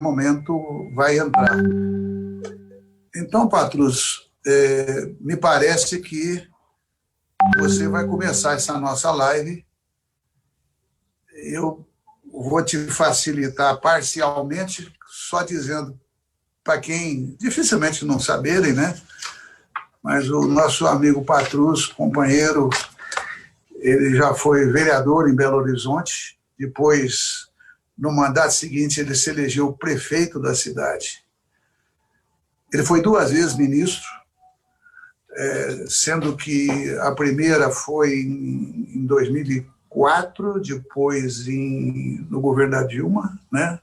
momento vai entrar. Então, Patrus, me parece que você vai começar essa nossa live. Eu vou te facilitar parcialmente, só dizendo para quem dificilmente não saberem, né? Mas o nosso amigo Patrus, companheiro, ele já foi vereador em Belo Horizonte, depois, no mandato seguinte, ele se elegeu prefeito da cidade. Ele foi 2 vezes ministro, sendo que a primeira foi em 2004, depois no governo da Dilma, né?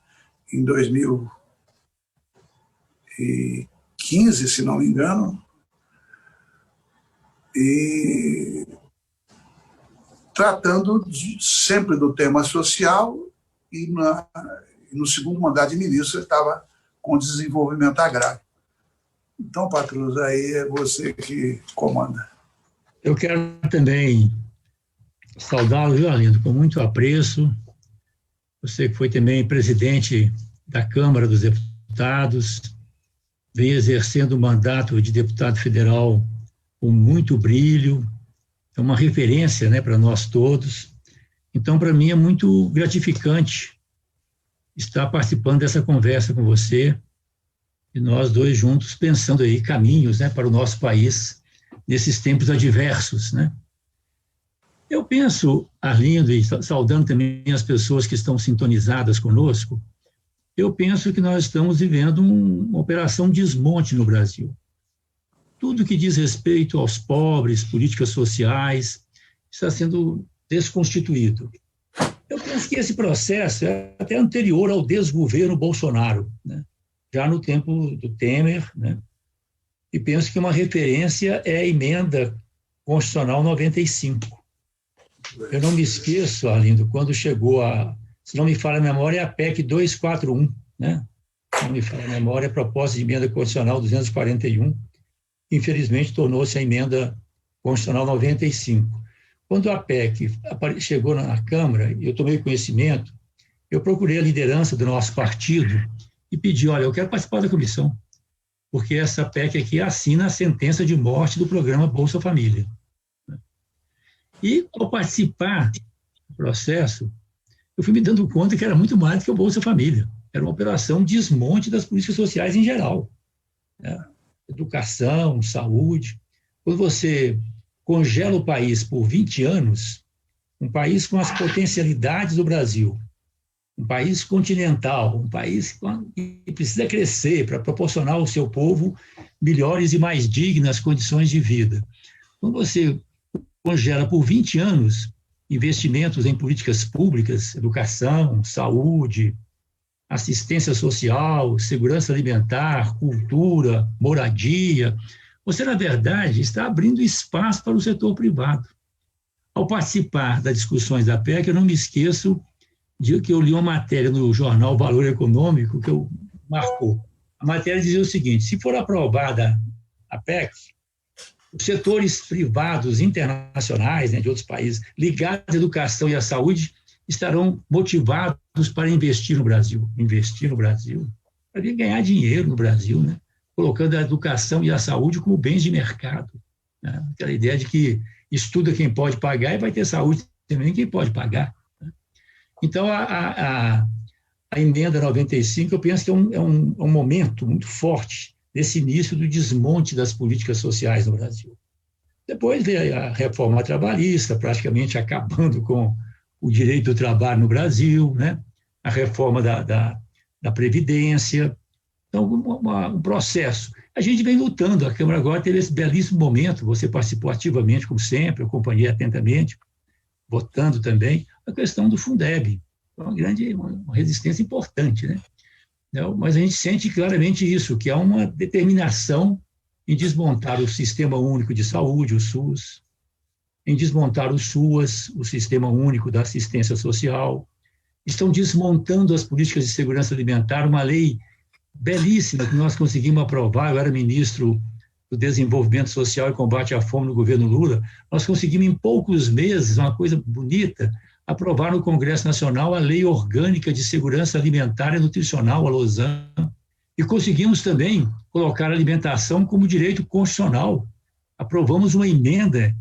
Em 2015, se não me engano, e tratando sempre do tema social, e no segundo mandato de ministro ele estava com desenvolvimento agrário. Então, Patrus, aí é você que comanda. Eu quero também saudá-lo, viu, Arlindo, com muito apreço. Você que foi também presidente da Câmara dos Deputados, vem exercendo o mandato de deputado federal com muito brilho, é uma referência, né, para nós todos. Então, para mim, é muito gratificante estar participando dessa conversa com você, e nós dois juntos pensando aí caminhos, né, para o nosso país nesses tempos adversos, né? Eu penso, Arlindo, e saudando também as pessoas que estão sintonizadas conosco, eu penso que nós estamos vivendo uma operação desmonte no Brasil. Tudo que diz respeito aos pobres, políticas sociais, está sendo desconstituído. Eu penso que esse processo é até anterior ao desgoverno Bolsonaro, né? Já no tempo do Temer, né? E penso que uma referência é a emenda constitucional 95. Eu não me esqueço, Arlindo, quando chegou se não me falha a memória, é a PEC 241, né? Se não me falha a memória, a proposta de emenda constitucional 241, infelizmente tornou-se a emenda constitucional 95. Quando a PEC chegou na Câmara, e eu tomei conhecimento, eu procurei a liderança do nosso partido e pedi, olha, eu quero participar da comissão, porque essa PEC aqui assina a sentença de morte do programa Bolsa Família. E, ao participar do processo, eu fui me dando conta que era muito mais do que o Bolsa Família. Era uma operação de desmonte das políticas sociais em geral, né? Educação, saúde. Quando você congela o país por 20 anos, um país com as potencialidades do Brasil, um país continental, um país que precisa crescer para proporcionar ao seu povo melhores e mais dignas condições de vida. Quando você congela por 20 anos investimentos em políticas públicas, educação, saúde, assistência social, segurança alimentar, cultura, moradia, você, na verdade, está abrindo espaço para o setor privado. Ao participar das discussões da PEC, eu não me esqueço de que eu li uma matéria no jornal Valor Econômico que marcou. A matéria dizia o seguinte: se for aprovada a PEC, os setores privados internacionais, né, de outros países, ligados à educação e à saúde, estarão motivados para investir no Brasil. Investir no Brasil, para ganhar dinheiro no Brasil, né? Colocando a educação e a saúde como bens de mercado, né? Aquela ideia de que estuda quem pode pagar e vai ter saúde também quem pode pagar, né? Então, a emenda 95, eu penso que é um momento muito forte desse início do desmonte das políticas sociais no Brasil. Depois veio a reforma trabalhista, praticamente acabando com o direito do trabalho no Brasil, né? A reforma da Previdência. Então, um processo. A gente vem lutando, a Câmara agora teve esse belíssimo momento, você participou ativamente, como sempre, eu acompanhei atentamente, votando também, a questão do Fundeb. Uma resistência importante, né? Mas a gente sente claramente isso, que há uma determinação em desmontar o Sistema Único de Saúde, o SUS, em desmontar o SUAS, o Sistema Único da Assistência Social, estão desmontando as políticas de segurança alimentar, uma lei belíssima que nós conseguimos aprovar, eu era ministro do Desenvolvimento Social e Combate à Fome no governo Lula, nós conseguimos em poucos meses, uma coisa bonita, aprovar no Congresso Nacional a Lei Orgânica de Segurança Alimentar e Nutricional, a LOSAN, e conseguimos também colocar a alimentação como direito constitucional. Aprovamos uma emenda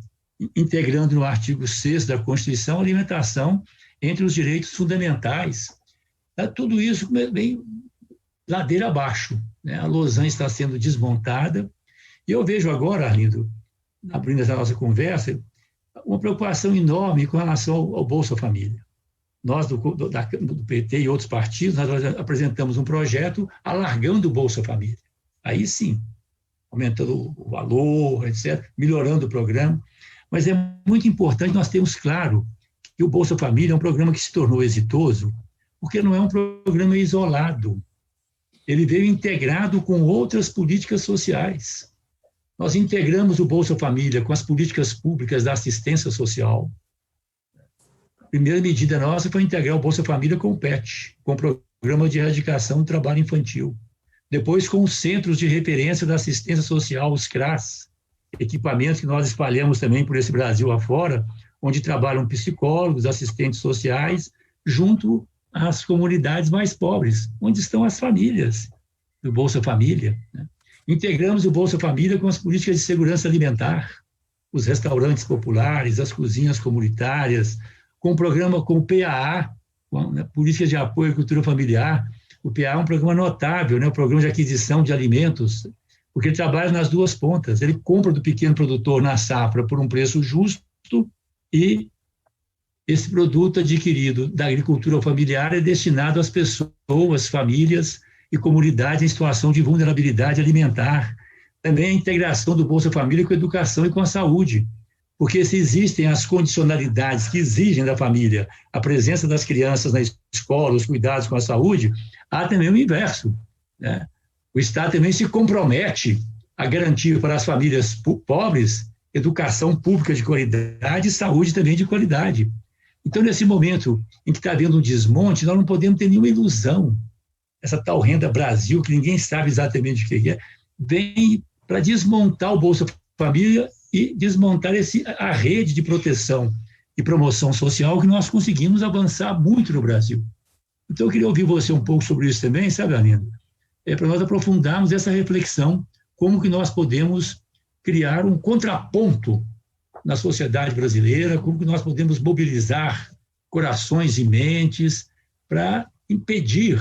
integrando no artigo 6º da Constituição a alimentação entre os direitos fundamentais. Tudo isso vem ladeira abaixo, né? A LOSAN está sendo desmontada, e eu vejo agora, Arlindo, abrindo essa nossa conversa, uma preocupação enorme com relação ao Bolsa Família. Nós, do PT e outros partidos, nós apresentamos um projeto alargando o Bolsa Família. Aí sim, aumentando o valor, etc., melhorando o programa. Mas é muito importante nós termos claro que o Bolsa Família é um programa que se tornou exitoso porque não é um programa isolado. Ele veio integrado com outras políticas sociais. Nós integramos o Bolsa Família com as políticas públicas da assistência social. A primeira medida nossa foi integrar o Bolsa Família com o PET, com o Programa de Erradicação do Trabalho Infantil. Depois, com os Centros de Referência da Assistência Social, os CRAS, equipamentos que nós espalhamos também por esse Brasil afora, onde trabalham psicólogos, assistentes sociais, junto às comunidades mais pobres, onde estão as famílias do Bolsa Família, né? Integramos o Bolsa Família com as políticas de segurança alimentar, os restaurantes populares, as cozinhas comunitárias, com o programa com o PAA, com a Política de Apoio à Cultura Familiar. O PAA é um programa notável, né? O Programa de Aquisição de Alimentos, porque ele trabalha nas duas pontas. Ele compra do pequeno produtor na safra por um preço justo e esse produto adquirido da agricultura familiar é destinado às pessoas, famílias e comunidades em situação de vulnerabilidade alimentar. Também a integração do Bolsa Família com a educação e com a saúde, porque se existem as condicionalidades que exigem da família a presença das crianças na escola, os cuidados com a saúde, há também o inverso, né? O Estado também se compromete a garantir para as famílias pobres educação pública de qualidade e saúde também de qualidade. Então, nesse momento em que está havendo um desmonte, nós não podemos ter nenhuma ilusão. Essa tal renda Brasil, que ninguém sabe exatamente o que é, vem para desmontar o Bolsa Família e desmontar a rede de proteção e promoção social que nós conseguimos avançar muito no Brasil. Então, eu queria ouvir você um pouco sobre isso também, sabe, Arlindo? Para nós aprofundarmos essa reflexão, como que nós podemos criar um contraponto na sociedade brasileira, como que nós podemos mobilizar corações e mentes para impedir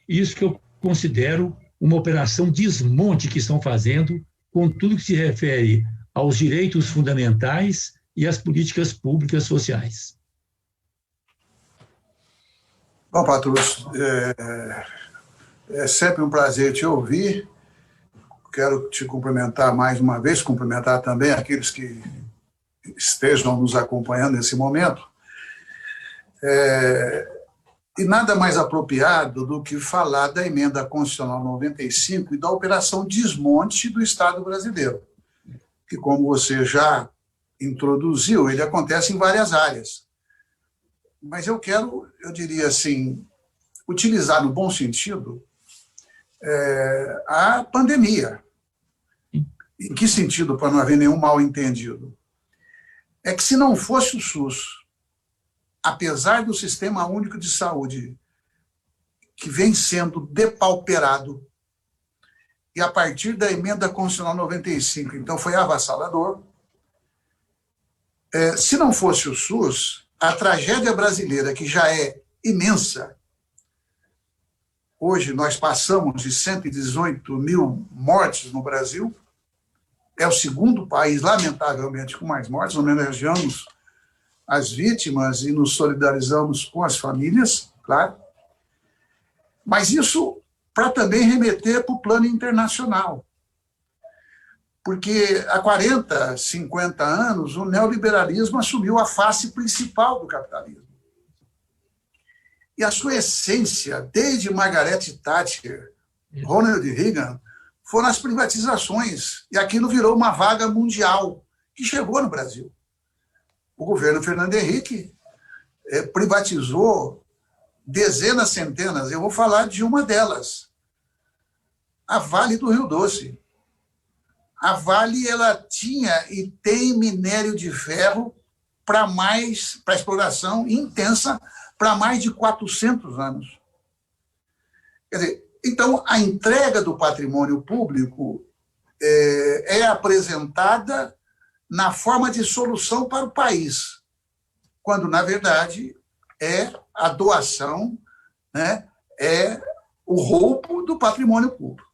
isso que eu considero uma operação desmonte que estão fazendo com tudo que se refere aos direitos fundamentais e às políticas públicas sociais. Bom, Patrus, é sempre um prazer te ouvir. Quero te cumprimentar mais uma vez, cumprimentar também aqueles que estejam nos acompanhando nesse momento. E nada mais apropriado do que falar da Emenda Constitucional 95 e da Operação Desmonte do Estado brasileiro, que, como você já introduziu, ele acontece em várias áreas. Mas eu diria assim, utilizar no bom sentido a pandemia. Em que sentido, para não haver nenhum mal-entendido? É que se não fosse o SUS, apesar do Sistema Único de Saúde, que vem sendo depauperado, e a partir da Emenda Constitucional 95, então foi avassalador, se não fosse o SUS, a tragédia brasileira, que já é imensa, hoje nós passamos de 118 mil mortes no Brasil, é o segundo país, lamentavelmente, com mais mortes, homenageamos as vítimas e nos solidarizamos com as famílias, claro. Mas isso para também remeter para o plano internacional. Porque há 40, 50 anos, o neoliberalismo assumiu a face principal do capitalismo. E a sua essência, desde Margaret Thatcher, Ronald Reagan, foram as privatizações, e aquilo virou uma vaga mundial que chegou no Brasil. O governo Fernando Henrique privatizou dezenas, centenas, eu vou falar de uma delas, a Vale do Rio Doce. A Vale ela tinha e tem minério de ferro para exploração intensa para mais de 400 anos. Quer dizer, então, a entrega do patrimônio público é apresentada na forma de solução para o país, quando, na verdade, é a doação, né, é o roubo do patrimônio público.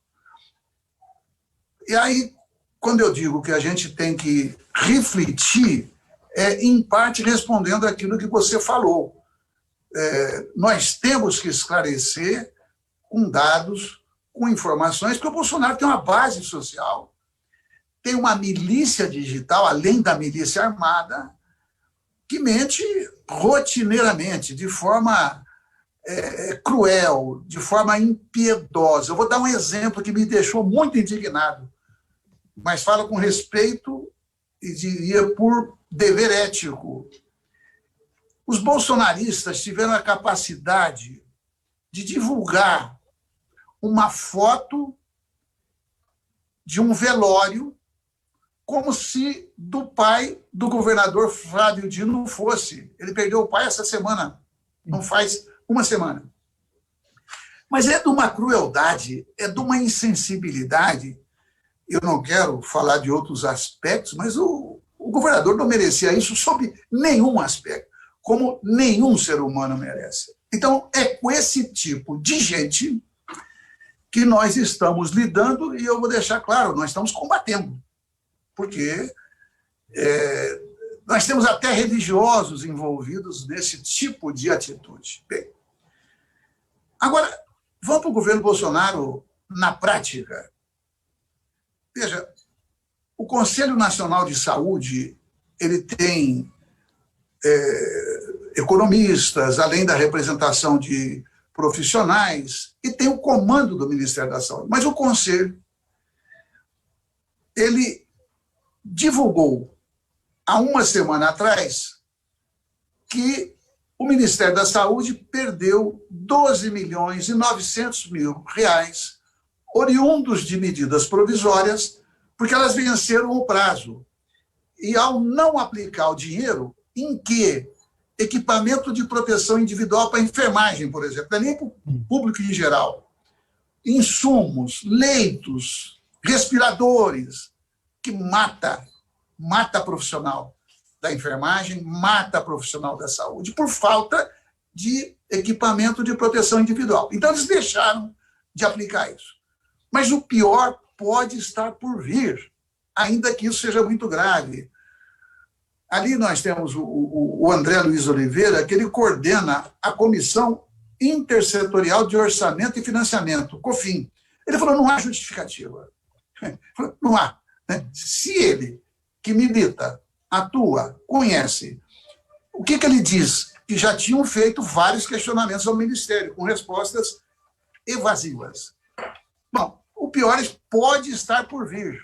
E aí, quando eu digo que a gente tem que refletir, em parte respondendo aquilo que você falou. Nós temos que esclarecer com dados, com informações, porque o Bolsonaro tem uma base social, tem uma milícia digital, além da milícia armada, que mente rotineiramente, de forma cruel, de forma impiedosa. Eu vou dar um exemplo que me deixou muito indignado, mas falo com respeito e diria por dever ético. Os bolsonaristas tiveram a capacidade de divulgar uma foto de um velório como se do pai do governador Flávio Dino fosse. Ele perdeu o pai essa semana, não faz uma semana. Mas é de uma crueldade, é de uma insensibilidade. Eu não quero falar de outros aspectos, mas o governador não merecia isso sob nenhum aspecto, como nenhum ser humano merece. Então, é com esse tipo de gente que nós estamos lidando, e eu vou deixar claro, nós estamos combatendo, porque nós temos até religiosos envolvidos nesse tipo de atitude. Bem, agora, vamos para o governo Bolsonaro na prática. Veja, o Conselho Nacional de Saúde, ele tem economistas, além da representação de profissionais, e tem o comando do Ministério da Saúde. Mas o Conselho, ele divulgou, há uma semana atrás, que o Ministério da Saúde perdeu 12.900.000 reais oriundos de medidas provisórias, porque elas venceram o prazo. E ao não aplicar o dinheiro, em que equipamento de proteção individual para enfermagem, por exemplo, não é nem para o público em geral, insumos, leitos, respiradores, que mata profissional da enfermagem, mata profissional da saúde, por falta de equipamento de proteção individual. Então, eles deixaram de aplicar isso. Mas o pior pode estar por vir, ainda que isso seja muito grave. Ali nós temos o André Luiz Oliveira, que ele coordena a Comissão Intersetorial de Orçamento e Financiamento, COFIN. Ele falou, não há justificativa. Não há. Né? Se ele, que milita, atua, conhece, o que ele diz? Que já tinham feito vários questionamentos ao Ministério, com respostas evasivas. Bom, o pior pode estar por vir.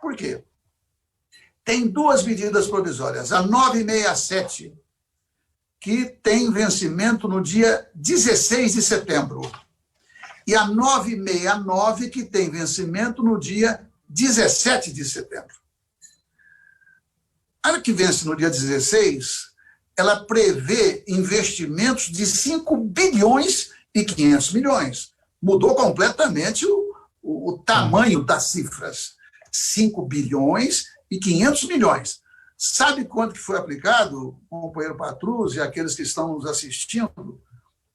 Por quê? Tem duas medidas provisórias. A 967, que tem vencimento no dia 16 de setembro. E a 969, que tem vencimento no dia 17 de setembro. A que vence no dia 16, ela prevê investimentos de 5 bilhões e 500 milhões. Mudou completamente o tamanho das cifras. 5 bilhões e 500 milhões. Sabe quanto que foi aplicado, companheiro Patrus e aqueles que estão nos assistindo?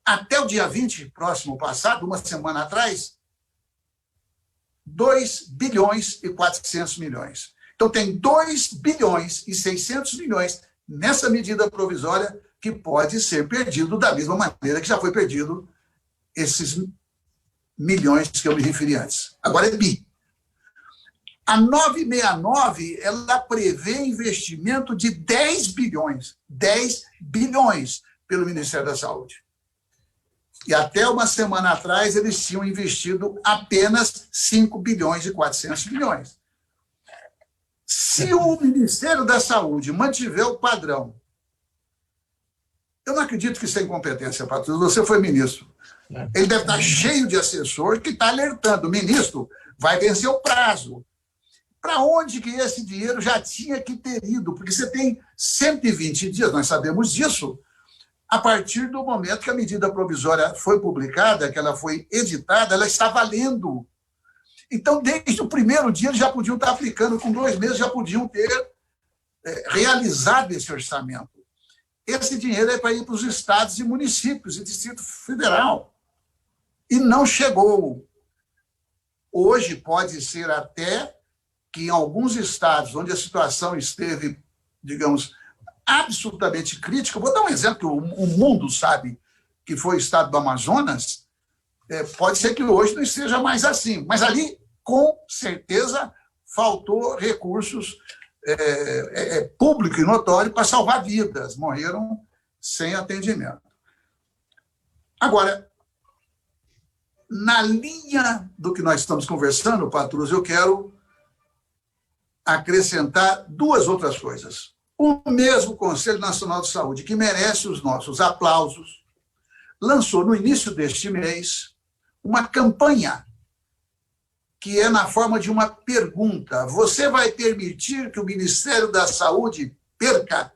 Até o dia 20, próximo passado, uma semana atrás, 2 bilhões e 400 milhões. Então, tem 2 bilhões e 600 milhões nessa medida provisória que pode ser perdido da mesma maneira que já foi perdido esses milhões que eu me referi antes. Agora é bi. A 969, ela prevê investimento de 10 bilhões pelo Ministério da Saúde. E até uma semana atrás, eles tinham investido apenas 5 bilhões e 400 milhões. Se o Ministério da Saúde mantiver o padrão, eu não acredito que isso é incompetência, Patrus, você foi ministro. Ele deve estar cheio de assessor que está alertando. Ministro, vai vencer o prazo. para onde que esse dinheiro já tinha que ter ido? Porque você tem 120 dias, nós sabemos disso, a partir do momento que a medida provisória foi publicada, que ela foi editada, ela está valendo. Então, desde o primeiro dia, eles já podiam estar aplicando, com 2 meses já podiam ter realizado esse orçamento. Esse dinheiro é para ir para os estados e municípios e Distrito Federal. E não chegou. Hoje pode ser até que em alguns estados onde a situação esteve, digamos, absolutamente crítica, vou dar um exemplo que o mundo sabe, que foi o estado do Amazonas, pode ser que hoje não esteja mais assim, mas ali, com certeza, faltou recursos público e notório para salvar vidas, morreram sem atendimento. Agora, na linha do que nós estamos conversando, Patrus, eu quero acrescentar 2 outras coisas. O mesmo Conselho Nacional de Saúde, que merece os nossos aplausos, lançou no início deste mês uma campanha que é na forma de uma pergunta. Você vai permitir que o Ministério da Saúde perca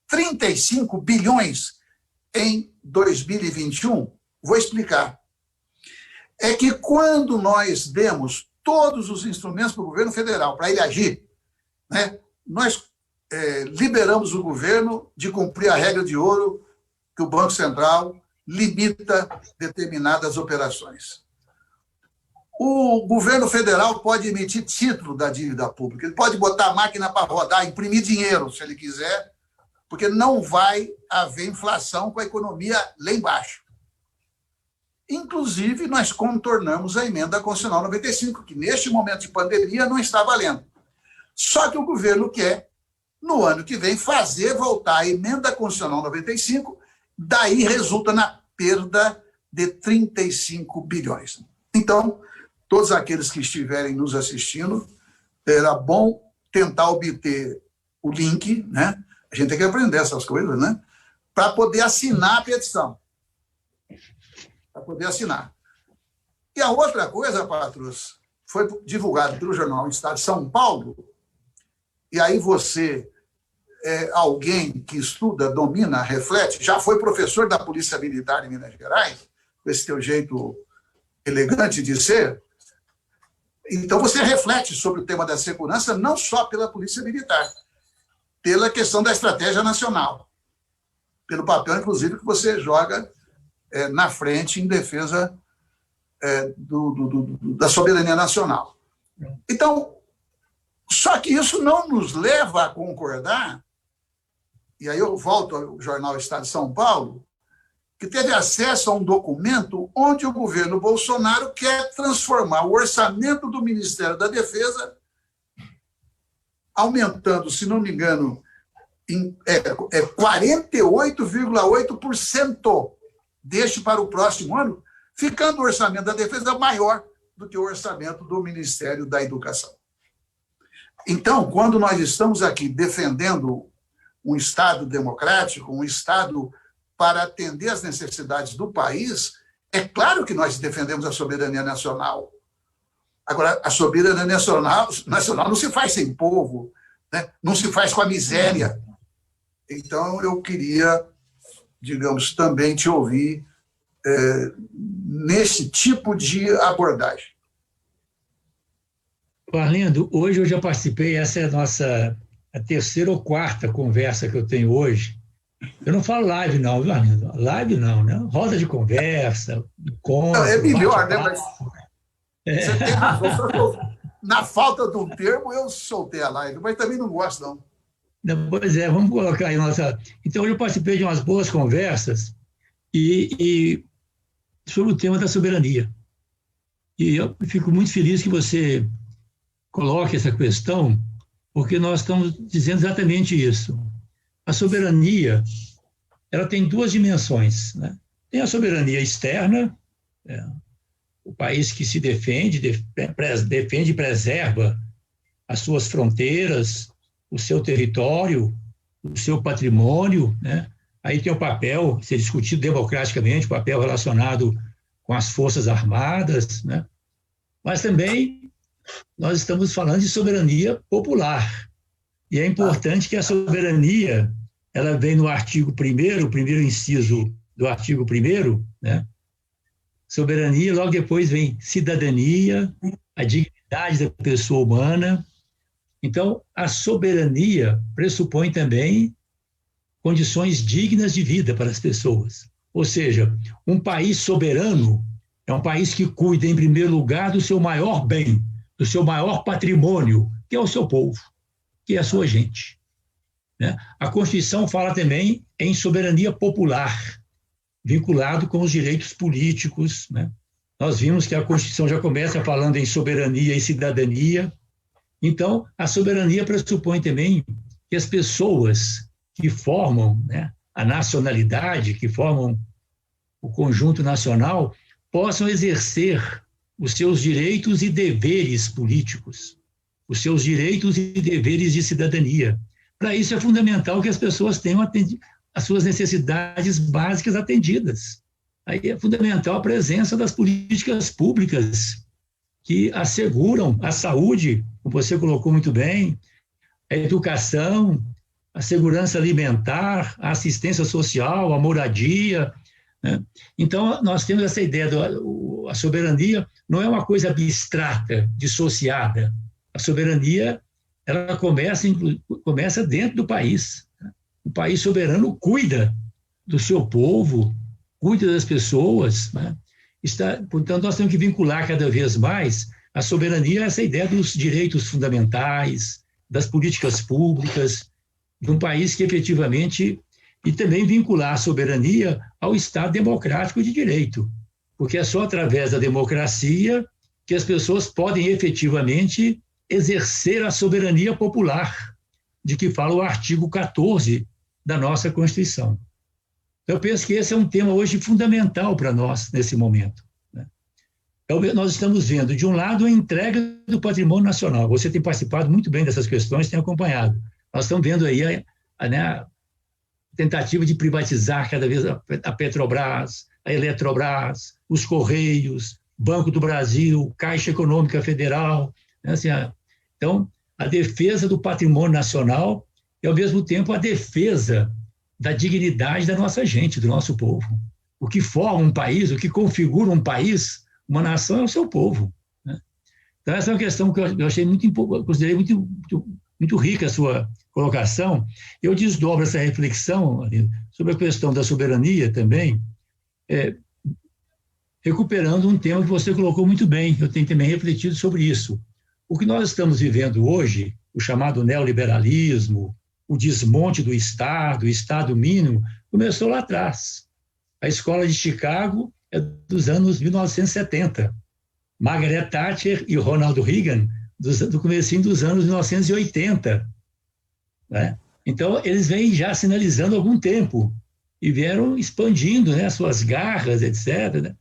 35 bilhões em 2021? Vou explicar. É que quando nós demos todos os instrumentos para o governo federal, para ele agir, né, nós liberamos o governo de cumprir a regra de ouro que o Banco Central limita determinadas operações. O governo federal pode emitir título da dívida pública, ele pode botar a máquina para rodar, imprimir dinheiro, se ele quiser, porque não vai haver inflação com a economia lá embaixo. Inclusive, nós contornamos a emenda constitucional 95, que neste momento de pandemia não está valendo. Só que o governo quer, no ano que vem, fazer voltar a emenda constitucional 95, daí resulta na perda de 35 bilhões. Então, todos aqueles que estiverem nos assistindo, era bom tentar obter o link, né? A gente tem que aprender essas coisas, né? Para poder assinar a petição. Para poder assinar. E a outra coisa, Patrus, foi divulgado pelo jornal Estado de São Paulo, e aí você é alguém que estuda, domina, reflete, já foi professor da Polícia Militar em Minas Gerais, com esse teu jeito elegante de ser, então você reflete sobre o tema da segurança não só pela Polícia Militar, pela questão da estratégia nacional, pelo papel, inclusive, que você joga na frente em defesa da soberania nacional. Então, só que isso não nos leva a concordar, e aí eu volto ao jornal Estado de São Paulo, que teve acesso a um documento onde o governo Bolsonaro quer transformar o orçamento do Ministério da Defesa, aumentando, se não me engano, 48,8% deste para o próximo ano, ficando o orçamento da Defesa maior do que o orçamento do Ministério da Educação. Então, quando nós estamos aqui defendendo um Estado democrático, um Estado para atender às necessidades do país, é claro que nós defendemos a soberania nacional. Agora, a soberania nacional não se faz sem povo, né? Não se faz com a miséria. Então, eu queria, digamos, também te ouvir nesse tipo de abordagem. Arlindo, hoje eu já participei, essa é a 3ª ou 4ª conversa que eu tenho hoje. Eu não falo live não, viu, Arlindo? Live não, né? Roda de conversa, encontro... Não, é melhor, né? Mas você tem razão. Na falta de um termo, eu soltei a live, mas também não gosto, não. Pois é, vamos colocar aí nossa... Então, hoje eu participei de umas boas conversas e sobre o tema da soberania. E eu fico muito feliz que você coloque essa questão, porque nós estamos dizendo exatamente isso. A soberania, ela tem 2 dimensões, né? Tem a soberania externa, o país que se defende e preserva as suas fronteiras, o seu território, o seu patrimônio, né? Aí tem o papel, ser discutido democraticamente, o papel relacionado com as Forças Armadas, né? Mas também nós estamos falando de soberania popular. E é importante que a soberania, ela vem no artigo 1º, o primeiro inciso do artigo 1º, né? Soberania, logo depois vem cidadania, a dignidade da pessoa humana. Então, a soberania pressupõe também condições dignas de vida para as pessoas. Ou seja, um país soberano é um país que cuida, em primeiro lugar, do seu maior bem, do seu maior patrimônio, que é o seu povo, que é a sua gente, né? A Constituição fala também em soberania popular, vinculado com os direitos políticos, né? Nós vimos que a Constituição já começa falando em soberania e cidadania. Então, a soberania pressupõe também que as pessoas que formam, né, a nacionalidade, que formam o conjunto nacional, possam exercer os seus direitos e deveres políticos, os seus direitos e deveres de cidadania. Para isso é fundamental que as pessoas tenham as suas necessidades básicas atendidas. Aí é fundamental a presença das políticas públicas que asseguram a saúde, como você colocou muito bem, a educação, a segurança alimentar, a assistência social, a moradia, né? Então, nós temos essa ideia a soberania não é uma coisa abstrata, dissociada. A soberania, ela começa dentro do país. O país soberano cuida do seu povo, cuida das pessoas, né? Portanto, nós temos que vincular cada vez mais a soberania a essa ideia dos direitos fundamentais, das políticas públicas, de um país que efetivamente... E também vincular a soberania ao Estado democrático de direito, porque é só através da democracia que as pessoas podem efetivamente exercer a soberania popular, de que fala o artigo 14 da nossa Constituição. Eu penso que esse é um tema hoje fundamental para nós nesse momento, né? Nós estamos vendo, de um lado, a entrega do patrimônio nacional. Você tem participado muito bem dessas questões, tem acompanhado. Nós estamos vendo aí a tentativa de privatizar cada vez a Petrobras, a Eletrobras, os Correios, Banco do Brasil, Caixa Econômica Federal, né? Então, a defesa do patrimônio nacional e, ao mesmo tempo, a defesa da dignidade da nossa gente, do nosso povo. O que forma um país, o que configura um país, uma nação, é o seu povo, né? Então, essa é uma questão que eu achei considerei muito rica a sua colocação. Eu desdobro essa reflexão sobre a questão da soberania também, recuperando um tema que você colocou muito bem. Eu tenho também refletido sobre isso. O que nós estamos vivendo hoje, o chamado neoliberalismo, o desmonte do Estado, o Estado mínimo, começou lá atrás. A escola de Chicago é dos anos 1970. Margaret Thatcher e Ronald Reagan, do comecinho dos anos 1980. Né? Então, eles vêm já sinalizando há algum tempo e vieram expandindo, né, suas garras, etc., né?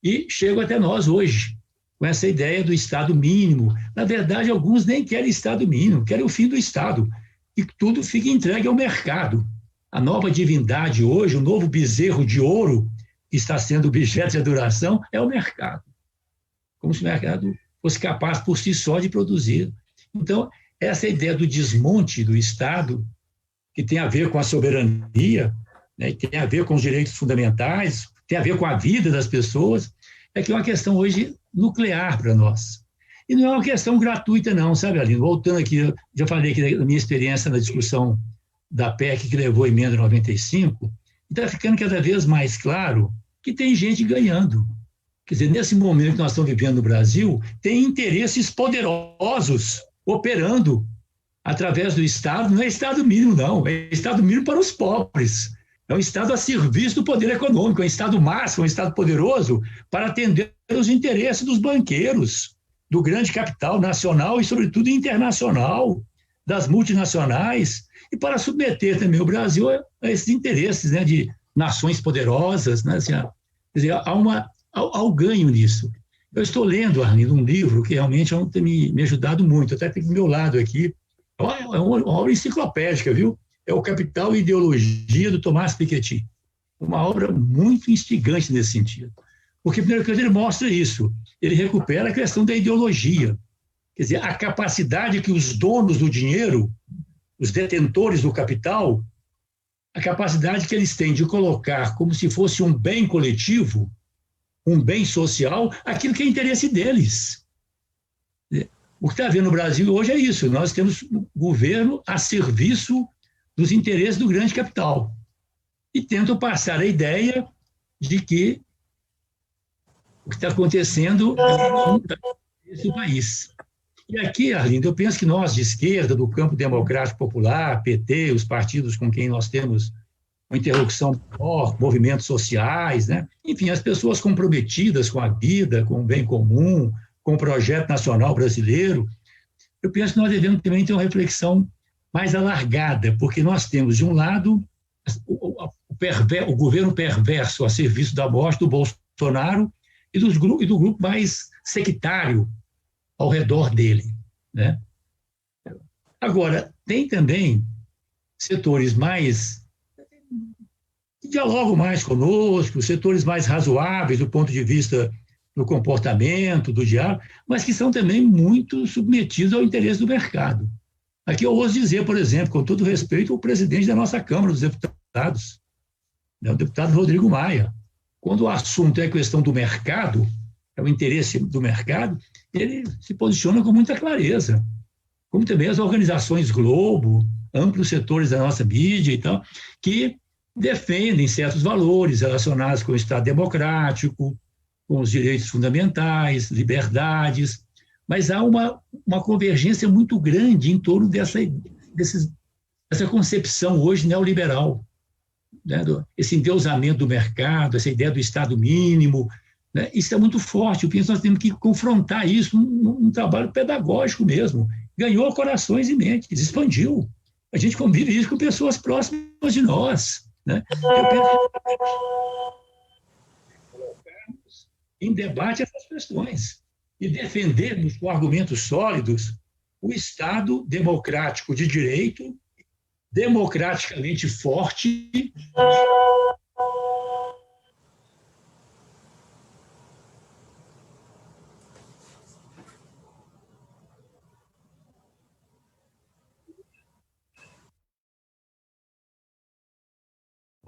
E chegam até nós hoje, com essa ideia do Estado mínimo. Na verdade, alguns nem querem Estado mínimo, querem o fim do Estado, e tudo fica entregue ao mercado. A nova divindade hoje, o novo bezerro de ouro que está sendo objeto de adoração é o mercado. Como se o mercado fosse capaz por si só de produzir. Então, essa ideia do desmonte do Estado, que tem a ver com a soberania, né, tem a ver com os direitos fundamentais, tem a ver com a vida das pessoas, é que é uma questão hoje nuclear para nós. E não é uma questão gratuita não, sabe, Aline? Voltando aqui, eu já falei aqui da minha experiência na discussão da PEC que levou a emenda 95, e está ficando cada vez mais claro que tem gente ganhando. Quer dizer, nesse momento que nós estamos vivendo no Brasil, tem interesses poderosos operando através do Estado. Não é Estado mínimo, não. É Estado mínimo para os pobres. É um Estado a serviço do poder econômico. É um Estado máximo, um Estado poderoso para atender os interesses dos banqueiros, do grande capital nacional e, sobretudo, internacional, das multinacionais, e para submeter também o Brasil a esses interesses, né, de nações poderosas. Né, assim, quer dizer, há um ganho nisso. Eu estou lendo, Arlindo, um livro que realmente tem me ajudado muito, até tem do meu lado aqui. É uma obra enciclopédica, viu? É o Capital e Ideologia, do Thomas Piketty. Uma obra muito instigante nesse sentido. Porque, primeiro, ele mostra isso. Ele recupera a questão da ideologia. Quer dizer, a capacidade que os donos do dinheiro, os detentores do capital, a capacidade que eles têm de colocar como se fosse um bem coletivo, um bem social, aquilo que é interesse deles. O que está havendo no Brasil hoje é isso, nós temos um governo a serviço dos interesses do grande capital e tentam passar a ideia de que o que está acontecendo é esse país. E aqui, Arlindo, eu penso que nós, de esquerda, do campo democrático popular, PT, os partidos com quem nós temos uma interlocução maior, movimentos sociais, né? Enfim, as pessoas comprometidas com a vida, com o bem comum, com o projeto nacional brasileiro, eu penso que nós devemos também ter uma reflexão mais alargada, porque nós temos, de um lado, o governo perverso a serviço da morte do Bolsonaro e do grupo mais sectário ao redor dele, né? Agora, tem também setores que dialogam mais conosco, setores mais razoáveis do ponto de vista do comportamento, do diálogo, mas que são também muito submetidos ao interesse do mercado. Aqui eu ouso dizer, por exemplo, com todo respeito, o presidente da nossa Câmara dos Deputados, né, o deputado Rodrigo Maia. Quando o assunto é a questão do mercado, é o interesse do mercado, ele se posiciona com muita clareza, como também as organizações Globo, amplos setores da nossa mídia e tal, que defendem certos valores relacionados com o Estado democrático, com os direitos fundamentais, liberdades, mas há uma convergência muito grande em torno dessa concepção hoje neoliberal, né, esse endeusamento do mercado, essa ideia do Estado mínimo, né, isso é muito forte. Eu penso que nós temos que confrontar isso num trabalho pedagógico mesmo. Ganhou corações e mentes, expandiu. A gente convive isso com pessoas próximas de nós, né? Eu penso que colocarmos em debate essas questões e defendermos com argumentos sólidos o Estado democrático de direito, democraticamente forte.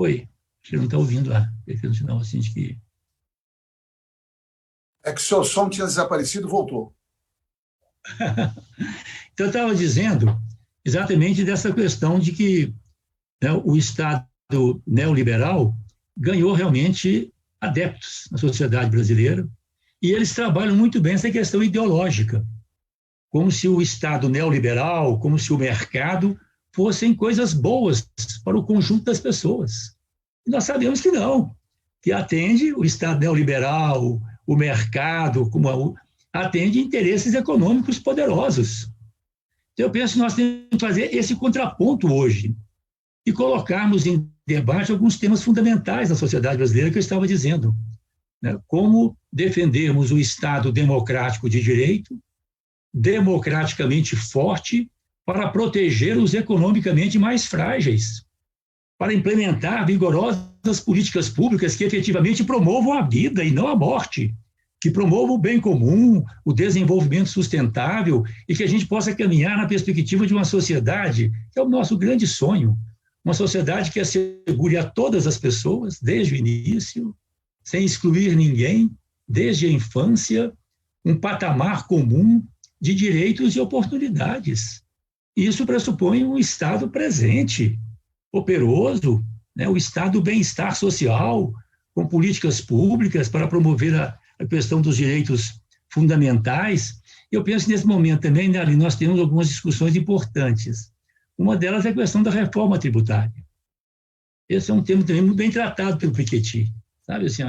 Oi, você não está ouvindo lá. Fez um sinal assim de que... É que o seu som tinha desaparecido, voltou. Então, eu estava dizendo exatamente dessa questão de que, né, o Estado neoliberal ganhou realmente adeptos na sociedade brasileira e eles trabalham muito bem essa questão ideológica, como se o Estado neoliberal, como se o mercado fossem coisas boas para o conjunto das pessoas. E nós sabemos que não, que atende o Estado neoliberal, o mercado, atende interesses econômicos poderosos. Então, eu penso que nós temos que fazer esse contraponto hoje e colocarmos em debate alguns temas fundamentais da sociedade brasileira que eu estava dizendo, né? Como defendermos o Estado democrático de direito, democraticamente forte, para proteger os economicamente mais frágeis, para implementar vigorosas políticas públicas que efetivamente promovam a vida e não a morte, que promovam o bem comum, o desenvolvimento sustentável e que a gente possa caminhar na perspectiva de uma sociedade que é o nosso grande sonho, uma sociedade que assegure a todas as pessoas, desde o início, sem excluir ninguém, desde a infância, um patamar comum de direitos e oportunidades. Isso pressupõe um Estado presente, operoso, né, o Estado do bem-estar social, com políticas públicas para promover a questão dos direitos fundamentais. Eu penso que nesse momento também, né, ali nós temos algumas discussões importantes. Uma delas é a questão da reforma tributária. Esse é um tema também muito bem tratado pelo Piketty. Sabe, assim,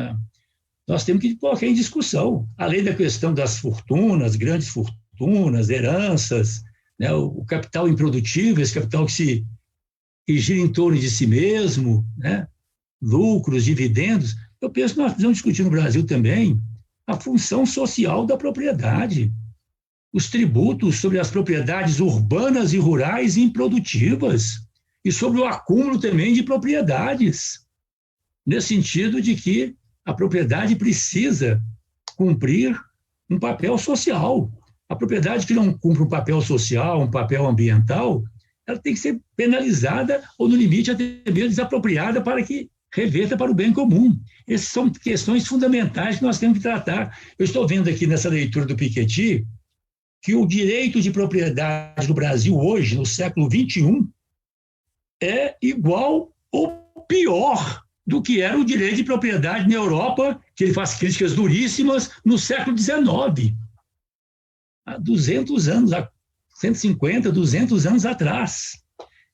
nós temos que colocar em discussão, além da questão das fortunas, grandes fortunas, heranças, né, o capital improdutivo, esse capital que gira em torno de si mesmo, né, lucros, dividendos. Eu penso que nós precisamos discutir no Brasil também a função social da propriedade, os tributos sobre as propriedades urbanas e rurais improdutivas e sobre o acúmulo também de propriedades, nesse sentido de que a propriedade precisa cumprir um papel social. A propriedade que não cumpre um papel social, um papel ambiental, ela tem que ser penalizada ou, no limite, até mesmo desapropriada para que reverta para o bem comum. Essas são questões fundamentais que nós temos que tratar. Eu estou vendo aqui nessa leitura do Piketty que o direito de propriedade no Brasil hoje, no século XXI, é igual ou pior do que era o direito de propriedade na Europa, que ele faz críticas duríssimas, no século XIX. Há 200 anos, há 150, 200 anos atrás.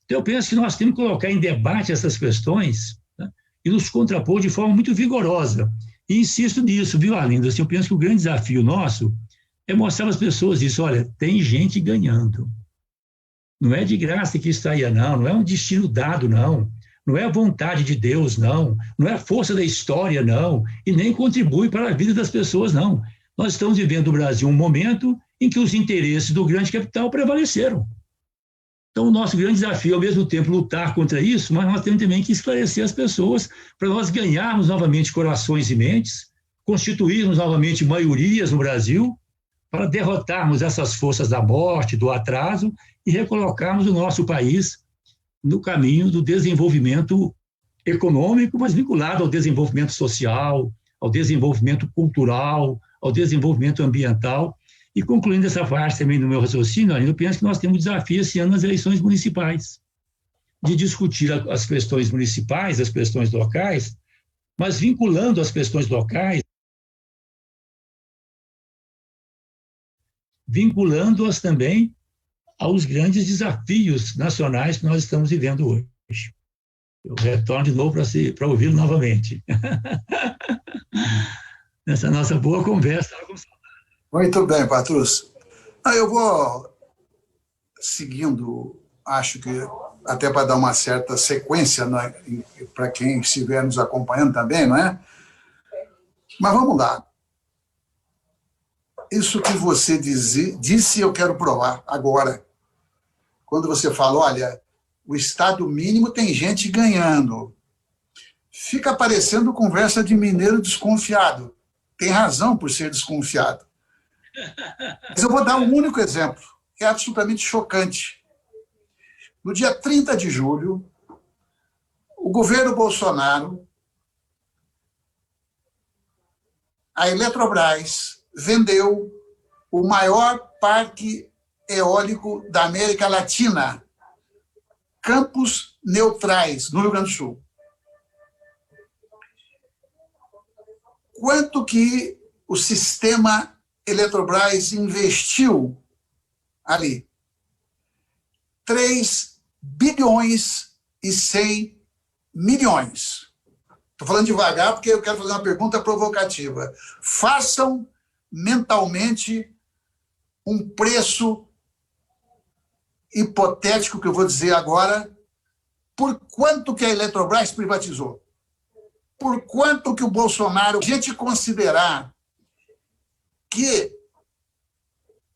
Então, eu penso que nós temos que colocar em debate essas questões, né, e nos contrapor de forma muito vigorosa. E insisto nisso, viu, Arlindo? Assim, eu penso que o grande desafio nosso é mostrar às pessoas isso. Olha, tem gente ganhando. Não é de graça que está aí, não. Não é um destino dado, não. Não é a vontade de Deus, não. Não é a força da história, não. E nem contribui para a vida das pessoas, não. Nós estamos vivendo no Brasil um momento em que os interesses do grande capital prevaleceram. Então, o nosso grande desafio é, ao mesmo tempo, lutar contra isso, mas nós temos também que esclarecer as pessoas para nós ganharmos novamente corações e mentes, constituirmos novamente maiorias no Brasil, para derrotarmos essas forças da morte, do atraso e recolocarmos o nosso país no caminho do desenvolvimento econômico, mas vinculado ao desenvolvimento social, ao desenvolvimento cultural, ao desenvolvimento ambiental. E concluindo essa parte também do meu raciocínio, eu penso que nós temos um desafio esse ano nas eleições municipais, de discutir as questões municipais, as questões locais, mas vinculando as questões locais, vinculando-as também aos grandes desafios nacionais que nós estamos vivendo hoje. Eu retorno de novo para ouvi-lo novamente. Nessa nossa boa conversa. Muito bem, Patrus. Eu vou seguindo, acho que até para dar uma certa sequência, né, para quem estiver nos acompanhando também, não é? Mas vamos lá. Isso que você disse, eu quero provar agora. Quando você fala, olha, o Estado mínimo tem gente ganhando. Fica parecendo conversa de mineiro desconfiado. Tem razão por ser desconfiado. Mas eu vou dar um único exemplo, que é absolutamente chocante. No dia 30 de julho, o governo Bolsonaro, a Eletrobras, vendeu o maior parque eólico da América Latina, Campos Neutrais, no Rio Grande do Sul. Quanto que o sistema Eletrobras investiu ali? 3 bilhões e 100 milhões. Estou falando devagar porque eu quero fazer uma pergunta provocativa. Façam mentalmente um preço hipotético que eu vou dizer agora, por quanto que a Eletrobras privatizou? Por quanto que o Bolsonaro, a gente considerar que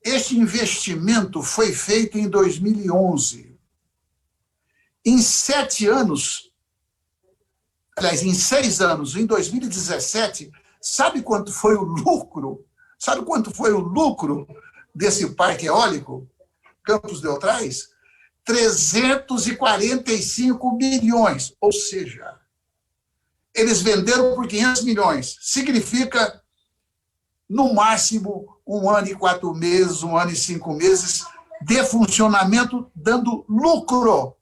este investimento foi feito em 2011, em 7 anos, aliás, em 6 anos, em 2017, sabe quanto foi o lucro? Sabe quanto foi o lucro desse parque eólico, Campos Neutrais? 345 milhões, ou seja, eles venderam por 500 milhões. Significa, no máximo, 1 ano e 4 meses, 1 ano e 5 meses de funcionamento, dando lucro.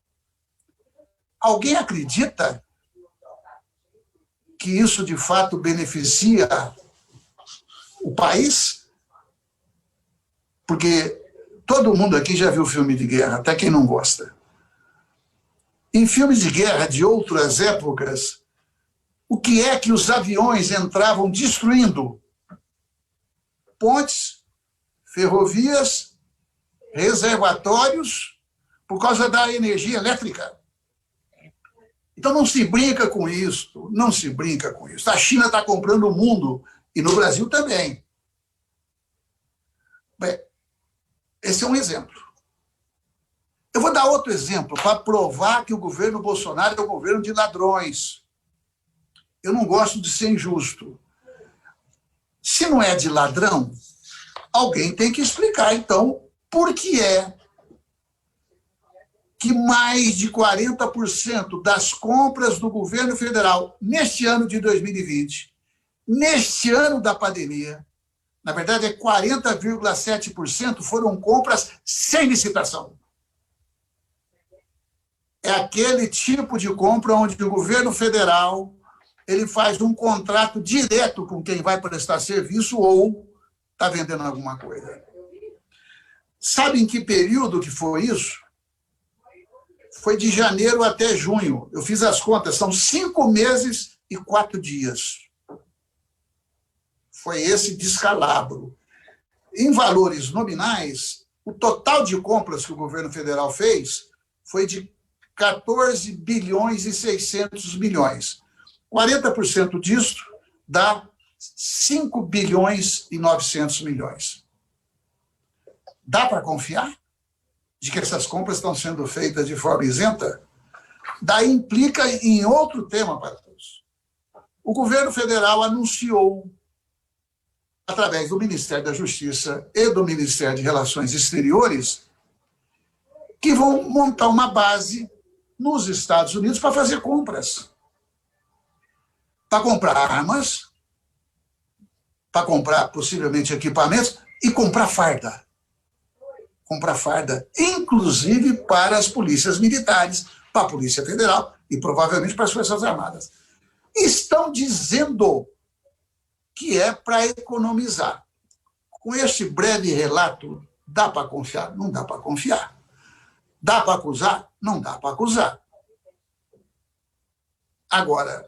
Alguém acredita que isso, de fato, beneficia o país? Porque todo mundo aqui já viu filme de guerra, até quem não gosta. Em filmes de guerra de outras épocas, o que é que os aviões entravam destruindo? Pontes, ferrovias, reservatórios, por causa da energia elétrica. Então não se brinca com isso, não se brinca com isso. A China está comprando o mundo, e no Brasil também. Bem, esse é um exemplo. Eu vou dar outro exemplo para provar que o governo Bolsonaro é um governo de ladrões. Eu não gosto de ser injusto. Se não é de ladrão, alguém tem que explicar, então, por que é que mais de 40% das compras do governo federal neste ano de 2020, neste ano da pandemia, na verdade é 40,7% foram compras sem licitação. É aquele tipo de compra onde o governo federal ele faz um contrato direto com quem vai prestar serviço ou está vendendo alguma coisa. Sabe em que período que foi isso? Foi de janeiro até junho. Eu fiz as contas, são 5 meses e 4 dias. Foi esse descalabro. Em valores nominais, o total de compras que o governo federal fez foi de 14 bilhões e 600 milhões. 40% disso dá 5 bilhões e 900 milhões. Dá para confiar de que essas compras estão sendo feitas de forma isenta? Daí implica em outro tema para todos. O governo federal anunciou, através do Ministério da Justiça e do Ministério de Relações Exteriores, que vão montar uma base nos Estados Unidos para fazer compras. Para comprar armas, para comprar possivelmente equipamentos e comprar farda. Comprar farda, inclusive para as polícias militares, para a Polícia Federal e provavelmente para as Forças Armadas. Estão dizendo que é para economizar. Com este breve relato, dá para confiar? Não dá para confiar. Dá para acusar? Não dá para acusar. Agora,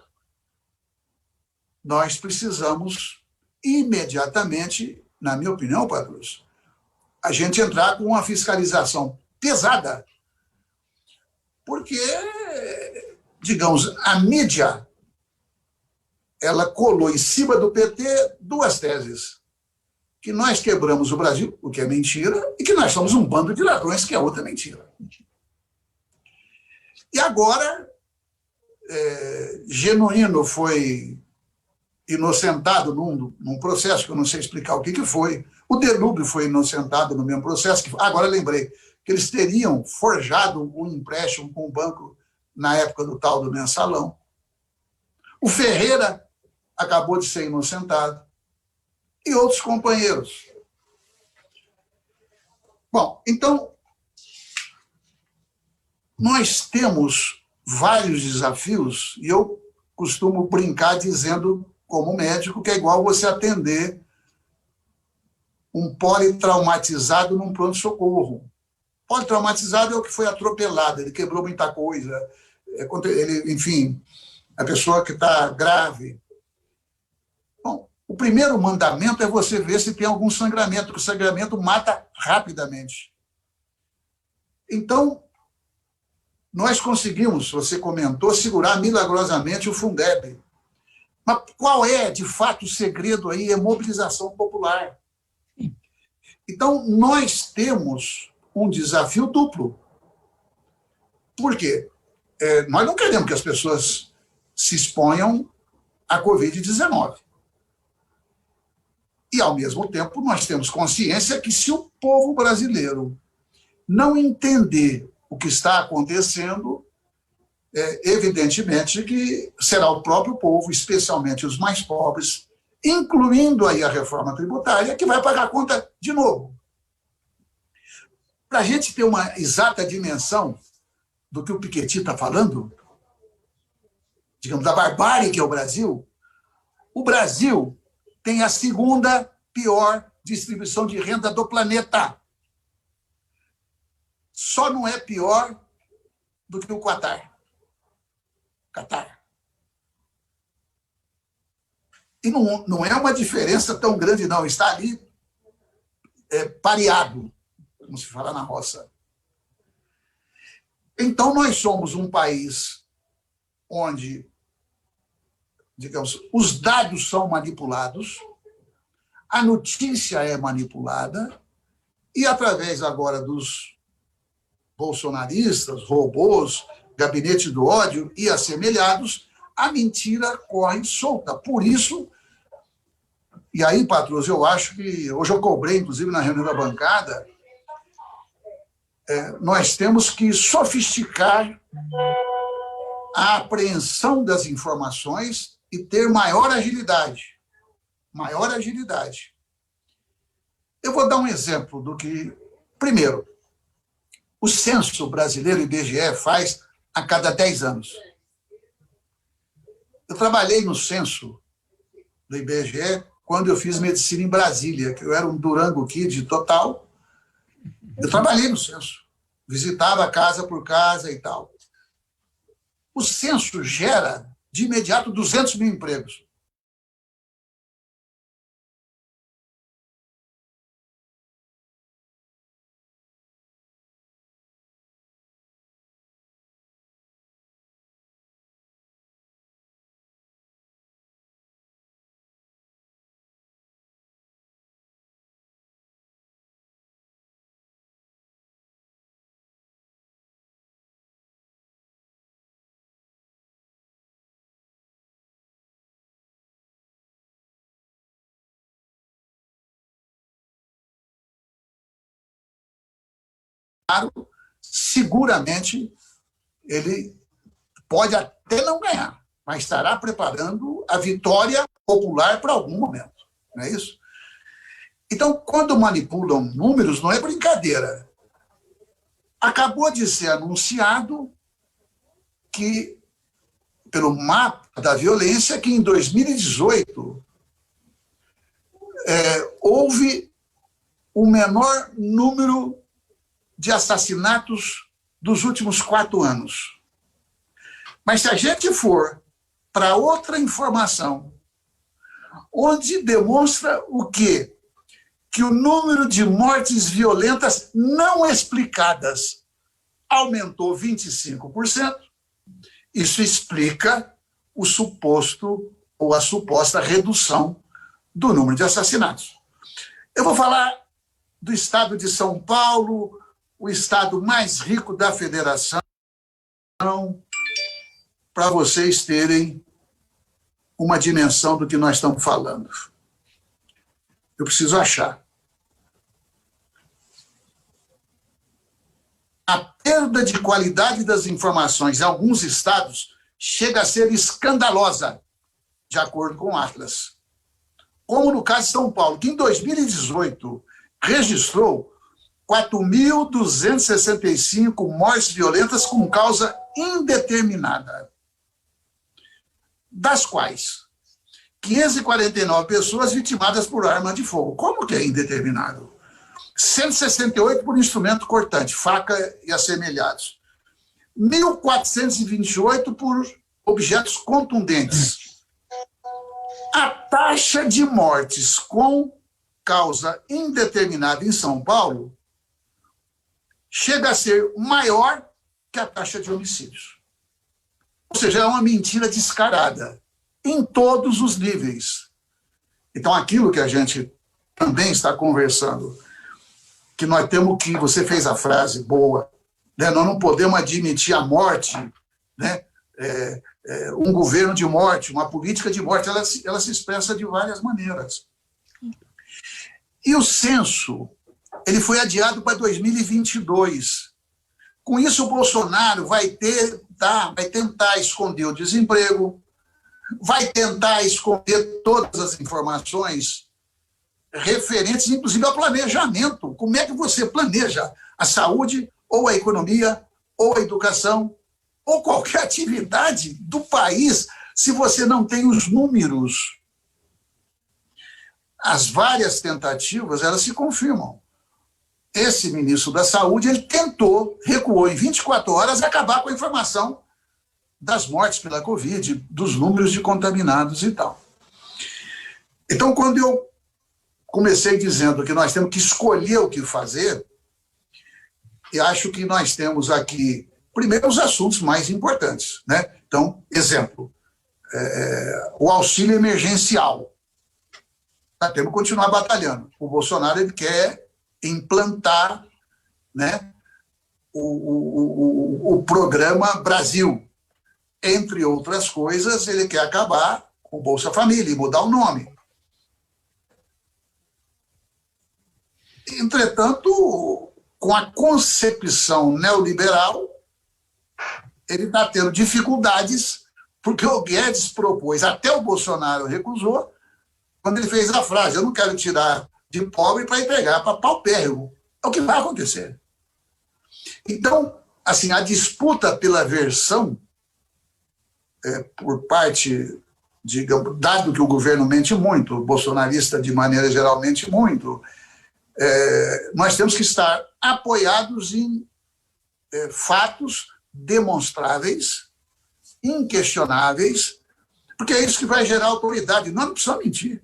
nós precisamos imediatamente, na minha opinião, Patrus, a gente entrar com uma fiscalização pesada, porque, digamos, a mídia ela colou em cima do PT 2 teses, que nós quebramos o Brasil, o que é mentira, e que nós somos um bando de ladrões, que é outra mentira. E agora, Genuíno foi inocentado num processo que eu não sei explicar o que foi. O Delúbio foi inocentado no mesmo processo. Agora lembrei que eles teriam forjado um empréstimo com o banco na época do tal do mensalão. O Ferreira acabou de ser inocentado. E outros companheiros. Bom, então, nós temos vários desafios, e eu costumo brincar dizendo, como médico, que é igual você atender um politraumatizado num pronto-socorro. Politraumatizado é o que foi atropelado, ele quebrou muita coisa, ele, enfim, a pessoa que está grave. Bom, o primeiro mandamento é você ver se tem algum sangramento, porque o sangramento mata rapidamente. Então, nós conseguimos, você comentou, segurar milagrosamente o Fundeb. Mas qual é, de fato, o segredo aí? É mobilização popular. Então, nós temos um desafio duplo. Por quê? Nós não queremos que as pessoas se exponham à Covid-19. E, ao mesmo tempo, nós temos consciência que se o povo brasileiro não entender o que está acontecendo, evidentemente que será o próprio povo, especialmente os mais pobres, incluindo aí a reforma tributária, que vai pagar a conta de novo. Para a gente ter uma exata dimensão do que o Piketty está falando, digamos, da barbárie que é o Brasil tem a segunda pior distribuição de renda do planeta. Só não é pior do que o Catar. E não é uma diferença tão grande, não. Está ali pareado, como se fala na roça. Então, nós somos um país onde, digamos, os dados são manipulados, a notícia é manipulada, e através agora dos bolsonaristas, robôs, gabinete do ódio e assemelhados, a mentira corre solta. Por isso, E aí, Patrus, eu acho que, hoje eu cobrei, inclusive, na reunião da bancada, nós temos que sofisticar a apreensão das informações e ter maior agilidade. Maior agilidade. Eu vou dar um exemplo do que... Primeiro, o censo brasileiro, IBGE, faz a cada 10 anos. Eu trabalhei no censo do IBGE quando eu fiz medicina em Brasília, que eu era um Durango Kid total. Eu trabalhei no censo, visitava casa por casa e tal. O censo gera, de imediato, 200 mil empregos. Seguramente ele pode até não ganhar, mas estará preparando a vitória popular para algum momento, não é isso? Então, quando manipulam números, não é brincadeira. Acabou de ser anunciado que, pelo mapa da violência, que em 2018 houve o menor número de assassinatos dos últimos 4 anos. Mas se a gente for para outra informação, onde demonstra o quê? Que o número de mortes violentas não explicadas aumentou 25%, isso explica o suposto ou a suposta redução do número de assassinatos. Eu vou falar do estado de São Paulo, o estado mais rico da federação, para vocês terem uma dimensão do que nós estamos falando. Eu preciso achar. A perda de qualidade das informações em alguns estados chega a ser escandalosa, de acordo com o Atlas. Como no caso de São Paulo, que em 2018 registrou 4.265 mortes violentas com causa indeterminada, das quais 549 pessoas vitimadas por arma de fogo. Como que é indeterminado? 168 por instrumento cortante, faca e assemelhados. 1.428 por objetos contundentes. A taxa de mortes com causa indeterminada em São Paulo chega a ser maior que a taxa de homicídios. Ou seja, é uma mentira descarada, em todos os níveis. Então, aquilo que a gente também está conversando, que nós temos que, você fez a frase boa, né? Nós não podemos admitir a morte, né? Um governo de morte, uma política de morte, ela se expressa de várias maneiras. E o censo, ele foi adiado para 2022. Com isso, o Bolsonaro vai tentar esconder o desemprego, vai tentar esconder todas as informações referentes, inclusive, ao planejamento. Como é que você planeja a saúde, ou a economia, ou a educação, ou qualquer atividade do país, se você não tem os números? As várias tentativas, elas se confirmam. Esse ministro da Saúde, ele recuou em 24 horas acabar com a informação das mortes pela Covid, dos números de contaminados e tal. Então, quando eu comecei dizendo que nós temos que escolher o que fazer, eu acho que nós temos aqui, primeiro, os assuntos mais importantes, né? Então, exemplo, o auxílio emergencial. Nós temos que continuar batalhando. O Bolsonaro, ele quer implantar, né, o programa Brasil. Entre outras coisas, ele quer acabar com o Bolsa Família e mudar o nome. Entretanto, com a concepção neoliberal, ele está tendo dificuldades, porque o Guedes propôs, até o Bolsonaro recusou, quando ele fez a frase: eu não quero tirar de pobre para entregar para paupérrimo. É o que vai acontecer. Então, assim, a disputa pela versão, por parte, digamos, dado que o governo mente muito, o bolsonarista de maneira geral mente muito, nós temos que estar apoiados em fatos demonstráveis, inquestionáveis, porque é isso que vai gerar autoridade. Nós não precisamos mentir.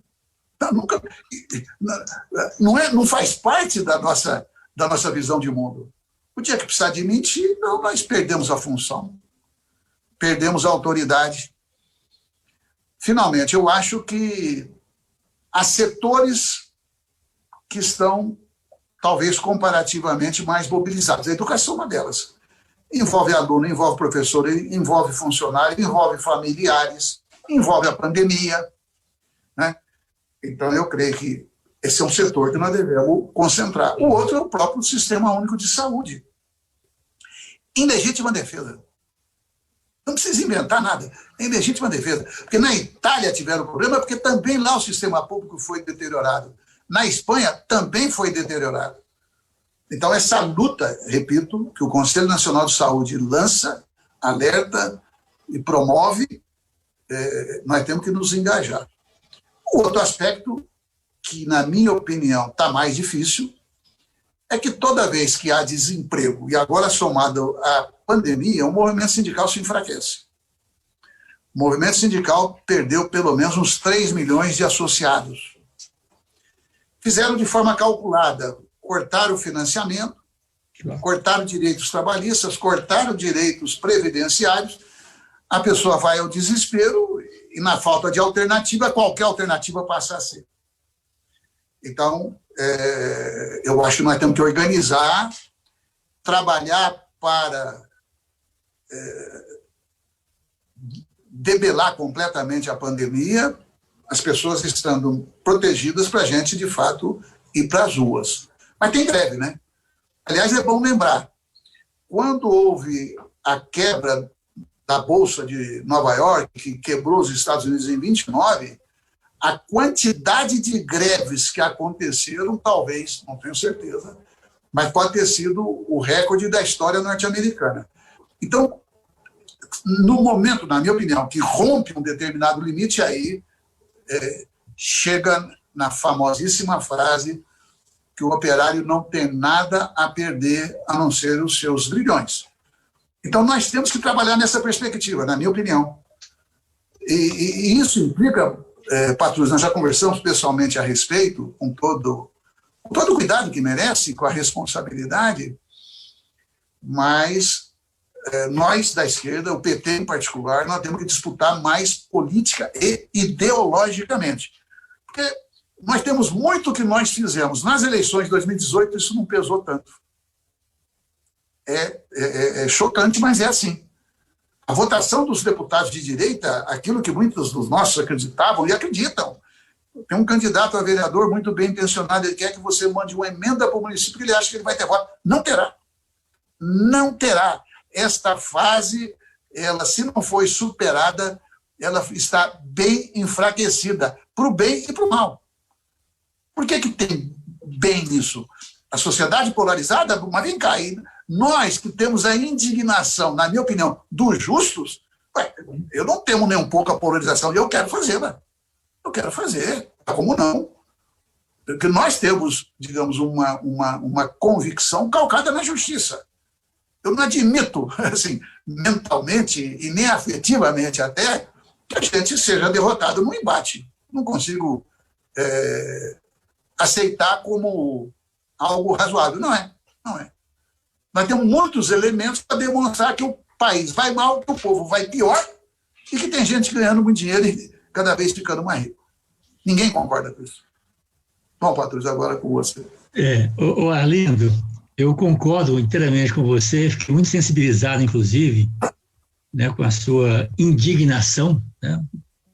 Não faz parte da nossa visão de mundo. O dia que precisar de mentir, não, nós perdemos a função, perdemos a autoridade. Finalmente, eu acho que há setores que estão, talvez, comparativamente mais mobilizados. A educação é uma delas. Envolve aluno, envolve professor, envolve funcionário, envolve familiares, envolve a pandemia, né? Então, eu creio que esse é um setor que nós devemos concentrar. O outro é o próprio Sistema Único de Saúde. Em legítima defesa. Não precisa inventar nada. Em legítima defesa. Porque na Itália tiveram problema, porque também lá o sistema público foi deteriorado. Na Espanha também foi deteriorado. Então, essa luta, repito, que o Conselho Nacional de Saúde lança, alerta e promove, nós temos que nos engajar. O outro aspecto, que, na minha opinião, está mais difícil, é que toda vez que há desemprego, e agora somado à pandemia, o movimento sindical se enfraquece. O movimento sindical perdeu pelo menos uns 3 milhões de associados. Fizeram de forma calculada, cortaram o financiamento, cortaram direitos trabalhistas, cortaram direitos previdenciários, a pessoa vai ao desespero e, na falta de alternativa, qualquer alternativa passa a ser. Então, eu acho que nós temos que organizar, trabalhar para debelar completamente a pandemia, as pessoas estando protegidas para a gente, de fato, ir para as ruas. Mas tem greve, né? Aliás, é bom lembrar, quando houve a quebra da Bolsa de Nova York, que quebrou os Estados Unidos em 29, a quantidade de greves que aconteceram, talvez, não tenho certeza, mas pode ter sido o recorde da história norte-americana. Então, no momento, na minha opinião, que rompe um determinado limite, aí chega na famosíssima frase que o operário não tem nada a perder a não ser os seus grilhões. Então, nós temos que trabalhar nessa perspectiva, na minha opinião. E isso implica, Patrus, nós já conversamos pessoalmente a respeito, com todo o cuidado que merece, com a responsabilidade, mas nós da esquerda, o PT em particular, nós temos que disputar mais política e ideologicamente. Porque nós temos muito que nós fizemos. Nas eleições de 2018, isso não pesou tanto. É chocante, mas é assim. A votação dos deputados de direita, aquilo que muitos dos nossos acreditavam e acreditam. Tem um candidato a vereador muito bem intencionado, ele quer que você mande uma emenda para o município, porque ele acha que ele vai ter voto. Não terá. Não terá. Esta fase, ela, se não foi superada, ela está bem enfraquecida, para o bem e para o mal. Por que tem bem nisso? A sociedade polarizada, mas vem cá, nós que temos a indignação, na minha opinião, dos justos, eu não temo nem um pouco a polarização, e eu quero fazer, né? Eu quero fazer, como não? Porque nós temos, digamos, uma convicção calcada na justiça. Eu não admito, assim, mentalmente e nem afetivamente até, que a gente seja derrotado no embate. Não consigo aceitar como algo razoável. Não é. Nós temos muitos elementos para demonstrar que o país vai mal, que o povo vai pior e que tem gente ganhando muito dinheiro e cada vez ficando mais rico. Ninguém concorda com isso. Bom, Patrus, agora com você. Arlindo, eu concordo inteiramente com você, fiquei muito sensibilizado, inclusive, né, com a sua indignação,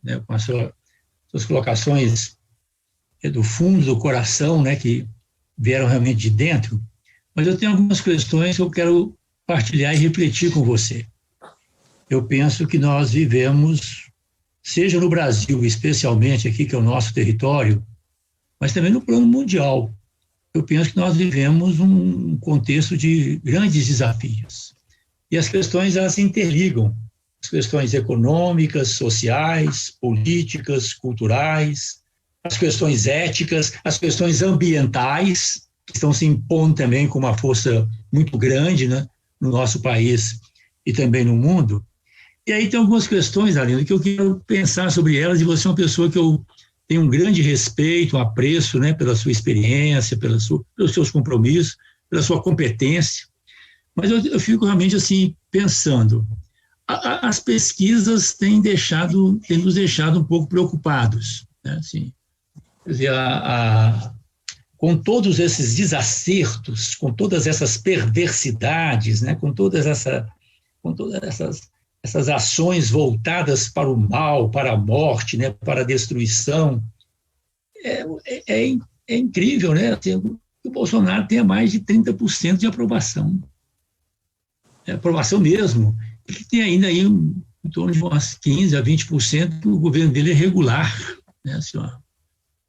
né, com as suas colocações do fundo do coração, né, que vieram realmente de dentro, mas eu tenho algumas questões que eu quero partilhar e refletir com você. Eu penso que nós vivemos, seja no Brasil, especialmente aqui, que é o nosso território, mas também no plano mundial. Eu penso que nós vivemos um contexto de grandes desafios. E as questões, elas se interligam. As questões econômicas, sociais, políticas, culturais, as questões éticas, as questões ambientais, que estão se impondo também com uma força muito grande, né, no nosso país e também no mundo. E aí tem algumas questões, Arlindo, que eu quero pensar sobre elas, e você é uma pessoa que eu tenho um grande respeito, um apreço, né, pela sua experiência, pelos seus compromissos, pela sua competência. Mas eu fico realmente assim, pensando, as pesquisas têm nos deixado um pouco preocupados, né, assim, quer dizer, com todos esses desacertos, com todas essas perversidades, né, com todas essas ações voltadas para o mal, para a morte, né, para a destruição, é incrível, né? Assim, o Bolsonaro tenha mais de 30% de aprovação. Aprovação mesmo. E que tem ainda aí em torno de umas 15% a 20% que o governo dele é regular, né, senhora?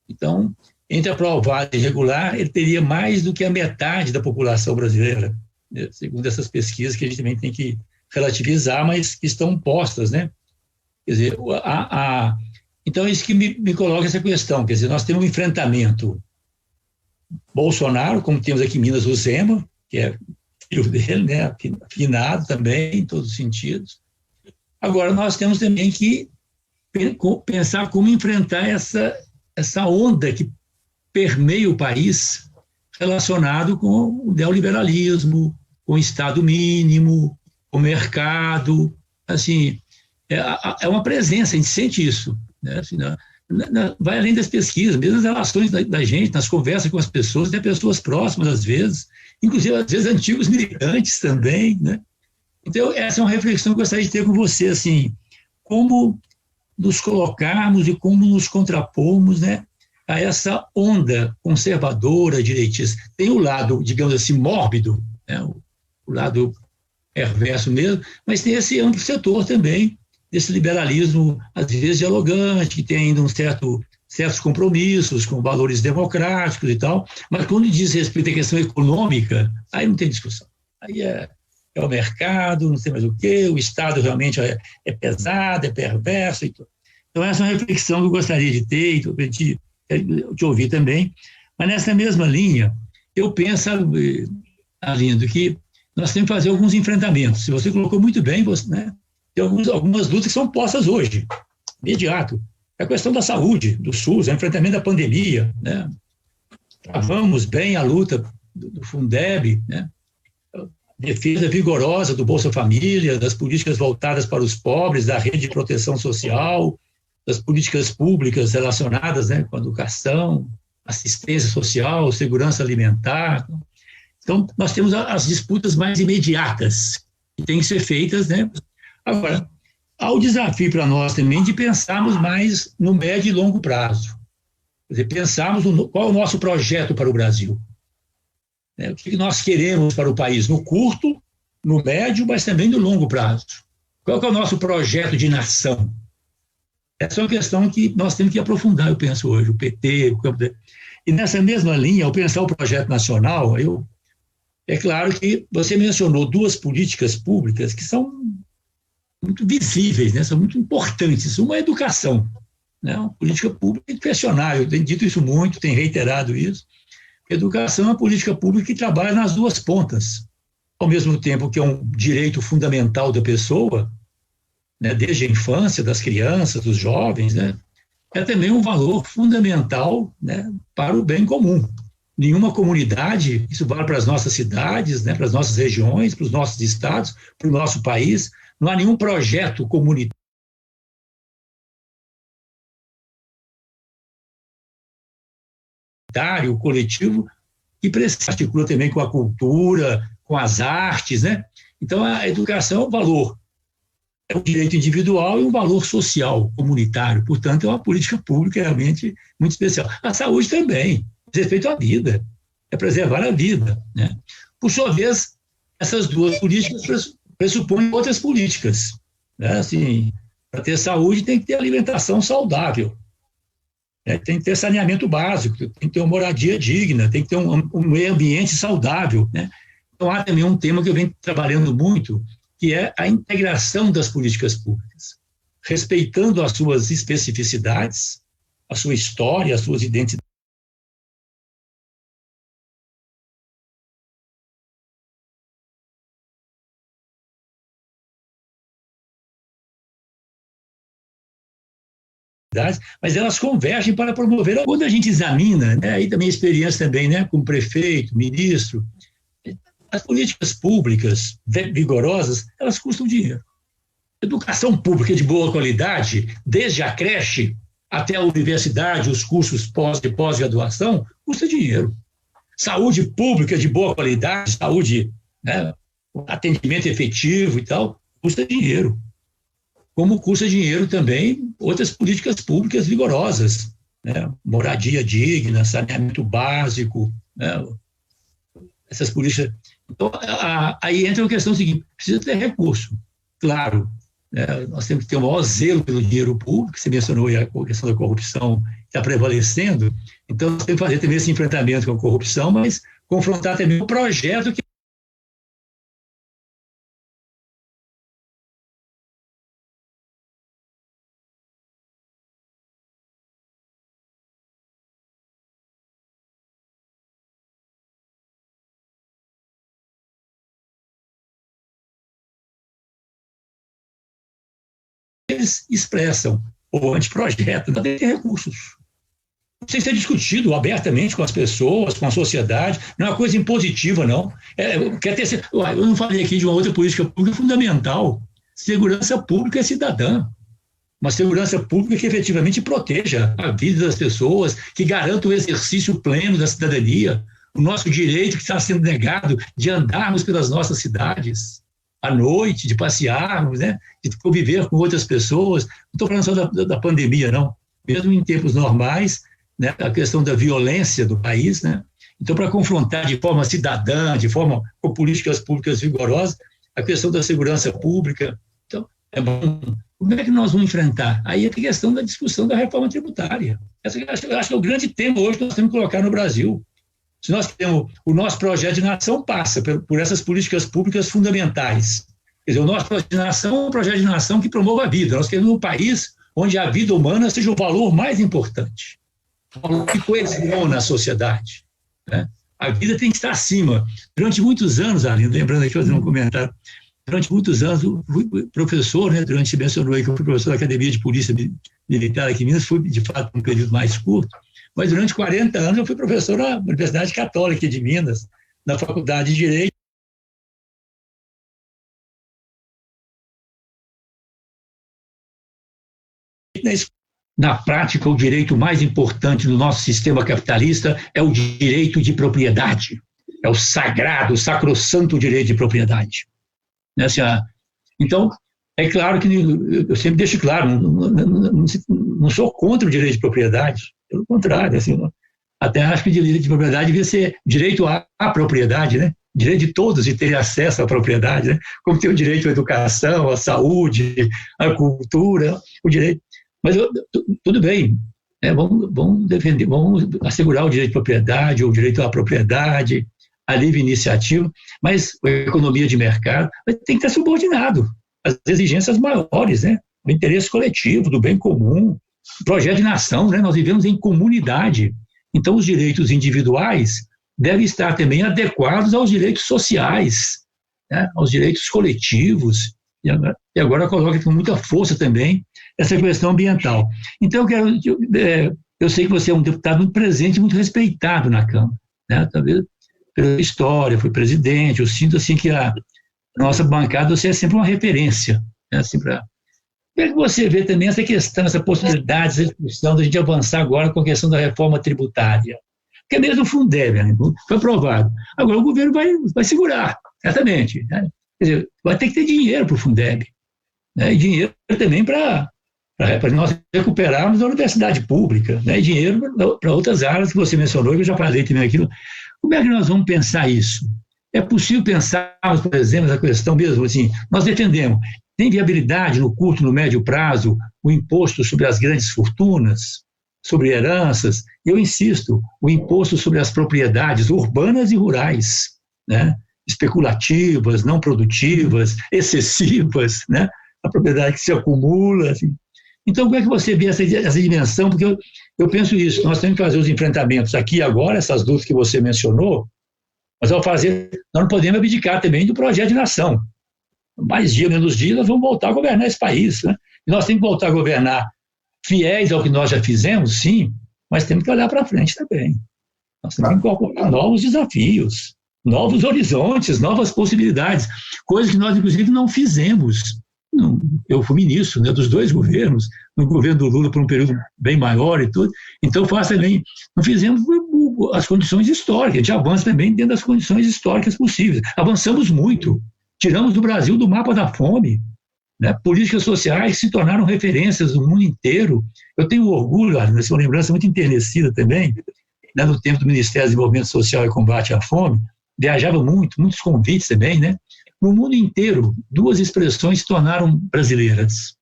Então, entre aprovado e irregular, ele teria mais do que a metade da população brasileira, né, segundo essas pesquisas que a gente também tem que relativizar, mas que estão postas, né? Quer dizer, então, isso que me coloca essa questão, quer dizer, nós temos um enfrentamento Bolsonaro, como temos aqui em Minas o Zema, que é filho dele, né, afinado também, em todos os sentidos. Agora, nós temos também que pensar como enfrentar essa onda que permeia o país relacionado com o neoliberalismo, com o Estado mínimo, o mercado, assim, é uma presença, a gente sente isso, né? Assim, vai além das pesquisas, mesmo as relações da gente, nas conversas com as pessoas, tem pessoas próximas às vezes, inclusive às vezes antigos militantes também, né? Então, essa é uma reflexão que eu gostaria de ter com você, assim, como nos colocarmos e como nos contrapomos, né, a essa onda conservadora, direitista. Tem o lado, digamos assim, mórbido, né, o lado perverso mesmo, mas tem esse amplo setor também, desse liberalismo, às vezes dialogante, que tem ainda certos compromissos com valores democráticos e tal, mas quando diz respeito à questão econômica, aí não tem discussão. Aí é o mercado, não sei mais o quê, o Estado realmente é pesado, é perverso e tudo. Então, essa é uma reflexão que eu gostaria de ter, e de te ouvir também, mas nessa mesma linha, eu penso, Arlindo, que nós temos que fazer alguns enfrentamentos. Se você colocou muito bem, né, tem algumas lutas que são postas hoje, imediato. É a questão da saúde, do SUS, é o enfrentamento da pandemia, né? Travamos bem a luta do Fundeb, né? Defesa vigorosa do Bolsa Família, das políticas voltadas para os pobres, da rede de proteção social, das políticas públicas relacionadas, né, com a educação, assistência social, segurança alimentar. Então, nós temos as disputas mais imediatas, que têm que ser feitas, né? Agora, há o desafio para nós também de pensarmos mais no médio e longo prazo. Quer dizer, pensarmos qual é o nosso projeto para o Brasil. O que nós queremos para o país no curto, no médio, mas também no longo prazo. Qual é o nosso projeto de nação? Essa é uma questão que nós temos que aprofundar, eu penso hoje, o PT, e nessa mesma linha, ao pensar o projeto nacional, é claro que você mencionou duas políticas públicas que são muito visíveis, né? São muito importantes. Uma é a educação, né? Uma política pública inquestionável, eu tenho dito isso muito, tenho reiterado isso. Educação é uma política pública que trabalha nas duas pontas, ao mesmo tempo que é um direito fundamental da pessoa, né, desde a infância, das crianças, dos jovens, né, é também um valor fundamental, né, para o bem comum. Nenhuma comunidade, isso vale para as nossas cidades, né, para as nossas regiões, para os nossos estados, para o nosso país, não há nenhum projeto comunitário coletivo que se articula também com a cultura, com as artes, né? Então, a educação é um valor, é um direito individual e um valor social, comunitário. Portanto, é uma política pública realmente muito especial. A saúde também, diz respeito à vida. é preservar a vida, né? Por sua vez, essas duas políticas pressupõem outras políticas, né? Assim, para ter saúde tem que ter alimentação saudável, né? Tem que ter saneamento básico, tem que ter uma moradia digna, tem que ter um meio ambiente saudável, né? Então, há também um tema que eu venho trabalhando muito, que é a integração das políticas públicas, respeitando as suas especificidades, a sua história, as suas identidades. Mas elas convergem para promover. Quando a gente examina, né, aí também a experiência também, né, como prefeito, ministro, as políticas públicas vigorosas, elas custam dinheiro. Educação pública de boa qualidade, desde a creche até a universidade, os cursos de pós-graduação, custa dinheiro. Saúde pública de boa qualidade, saúde, né, atendimento efetivo e tal, custa dinheiro. Como custa dinheiro também outras políticas públicas vigorosas, né? Moradia digna, saneamento básico, né? Essas políticas. Então, aí entra a questão seguinte: precisa ter recurso, claro, né? Nós temos que ter o maior zelo pelo dinheiro público. Você mencionou aí a questão da corrupção está prevalecendo, então nós temos que fazer também esse enfrentamento com a corrupção, mas confrontar também o projeto que eles expressam, o anteprojeto, não tem recursos. Tem que ser discutido abertamente com as pessoas, com a sociedade, não é uma coisa impositiva, não. Eu não falei aqui de uma outra política pública fundamental, segurança pública cidadã. Uma segurança pública que efetivamente proteja a vida das pessoas, que garanta o exercício pleno da cidadania, o nosso direito que está sendo negado de andarmos pelas nossas cidades à noite, de passearmos, né, de conviver com outras pessoas. Não estou falando só da pandemia, não. Mesmo em tempos normais, né, a questão da violência do país, né? Então, para confrontar de forma cidadã, de forma com políticas públicas vigorosas, a questão da segurança pública. Então, é bom. Como é que nós vamos enfrentar? Aí é a questão da discussão da reforma tributária. Eu acho que é o grande tema hoje que nós temos que colocar no Brasil. Se nós temos, o nosso projeto de nação passa por essas políticas públicas fundamentais. Quer dizer, o nosso projeto de nação é um projeto de nação que promova a vida. Nós queremos um país onde a vida humana seja o valor mais importante, o valor que coesiona a sociedade, né? A vida tem que estar acima. Durante muitos anos, Arlindo, lembrando aqui, fazer um comentário, durante muitos anos, eu fui professor, né? Durante, mencionou aí que eu fui professor da Academia de Polícia Militar aqui em Minas, fui, de fato, um período mais curto, mas durante 40 anos eu fui professor na Universidade Católica de Minas, na Faculdade de Direito. Na prática, o direito mais importante do nosso sistema capitalista é o direito de propriedade. É o sagrado, o sacrossanto direito de propriedade. Então, é claro que eu sempre deixo claro, não sou contra o direito de propriedade, pelo contrário, assim, até acho que o direito de propriedade devia ser direito à propriedade, né? Direito de todos de ter acesso à propriedade, né? Como tem o direito à educação, à saúde, à cultura, o direito. Mas tudo bem, né? Vamos defender, vamos assegurar o direito de propriedade, o direito à propriedade, a livre iniciativa, mas a economia de mercado tem que estar subordinado às exigências maiores, né? O interesse coletivo, do bem comum, o projeto de nação, né? Nós vivemos em comunidade, então os direitos individuais devem estar também adequados aos direitos sociais, né? Aos direitos coletivos, e agora coloca com muita força também essa questão ambiental. Então, eu sei que você é um deputado muito presente, muito respeitado na Câmara, né? Talvez pela história, foi presidente, eu sinto assim que a nossa bancada, você é sempre uma referência, né? Assim, como é que você vê também essa questão, essa possibilidade, essa discussão da gente avançar agora com a questão da reforma tributária? Porque mesmo o Fundeb, né, foi aprovado. Agora o governo vai segurar, certamente, né? Quer dizer, vai ter que ter dinheiro para o Fundeb, né? E dinheiro também para nós recuperarmos a universidade pública, né? E dinheiro para outras áreas que você mencionou, que eu já falei também aquilo, Como é que nós vamos pensar isso? É possível pensarmos, por exemplo, a questão mesmo assim, nós defendemos, tem viabilidade no curto, no médio prazo, o imposto sobre as grandes fortunas, sobre heranças? Eu insisto, o imposto sobre as propriedades urbanas e rurais, né? Especulativas, não produtivas, excessivas, né? A propriedade que se acumula. Assim. Então, como é que você vê essa dimensão? Porque eu penso isso, nós temos que fazer os enfrentamentos aqui e agora, essas lutas que você mencionou, mas ao fazer, nós não podemos abdicar também do projeto de nação. Mais dia, menos dia, nós vamos voltar a governar esse país. Né? E nós temos que voltar a governar fiéis ao que nós já fizemos, sim, mas temos que olhar para frente também. Nós temos que incorporar novos desafios, novos horizontes, novas possibilidades, coisas que nós, inclusive, não fizemos. Não, eu fui ministro, né, dos 2 governos, no governo do Lula por um período bem maior e tudo, então faço também, não fizemos as condições históricas, a gente avança também dentro das condições históricas possíveis, avançamos muito, tiramos do Brasil do mapa da fome, né, políticas sociais que se tornaram referências no mundo inteiro. Eu tenho orgulho, essa é uma lembrança muito enternecida também, né, no tempo do Ministério do Desenvolvimento Social e Combate à Fome, viajava muito, muitos convites também, né? No mundo inteiro, 2 expressões se tornaram brasileiras.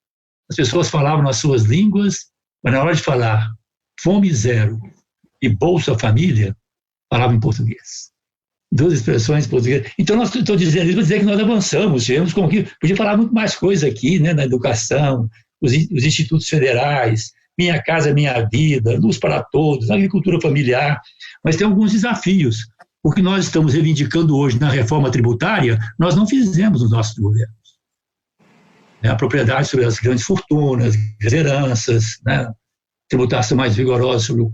As pessoas falavam nas suas línguas, mas na hora de falar fome zero e Bolsa Família, falavam em português. 2 expressões portuguesas. Então, nós estou dizendo isso para dizer que nós avançamos, tivemos como que podia falar muito mais coisa aqui, né, na educação, os institutos federais, Minha Casa Minha Vida, Luz para Todos, agricultura familiar, mas tem alguns desafios. O que nós estamos reivindicando hoje na reforma tributária, nós não fizemos nos nossos governos. A propriedade sobre as grandes fortunas, as heranças, né? Tributação mais vigorosa sobre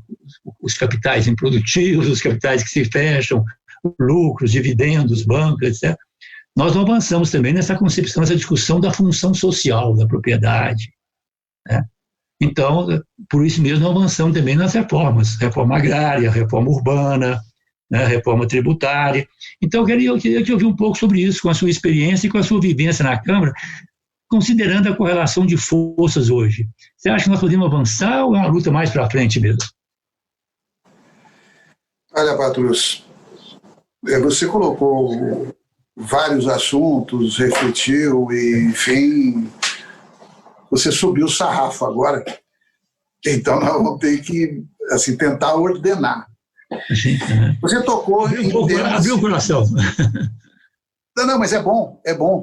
os capitais improdutivos, os capitais que se fecham, lucros, dividendos, bancos, etc. Nós não avançamos também nessa concepção, nessa discussão da função social da propriedade. Né? Então, por isso mesmo, nós avançamos também nas reformas, reforma agrária, reforma urbana, né, reforma tributária. Então, eu queria te ouvir um pouco sobre isso, com a sua experiência e com a sua vivência na Câmara, considerando a correlação de forças hoje. Você acha que nós podemos avançar ou é uma luta mais para frente mesmo? Olha, Patrus, você colocou vários assuntos, refletiu e, enfim, você subiu o sarrafo agora. Então, nós vamos ter que assim, tentar ordenar. Você tocou em temas... Abriu o coração. Não, mas é bom, é bom.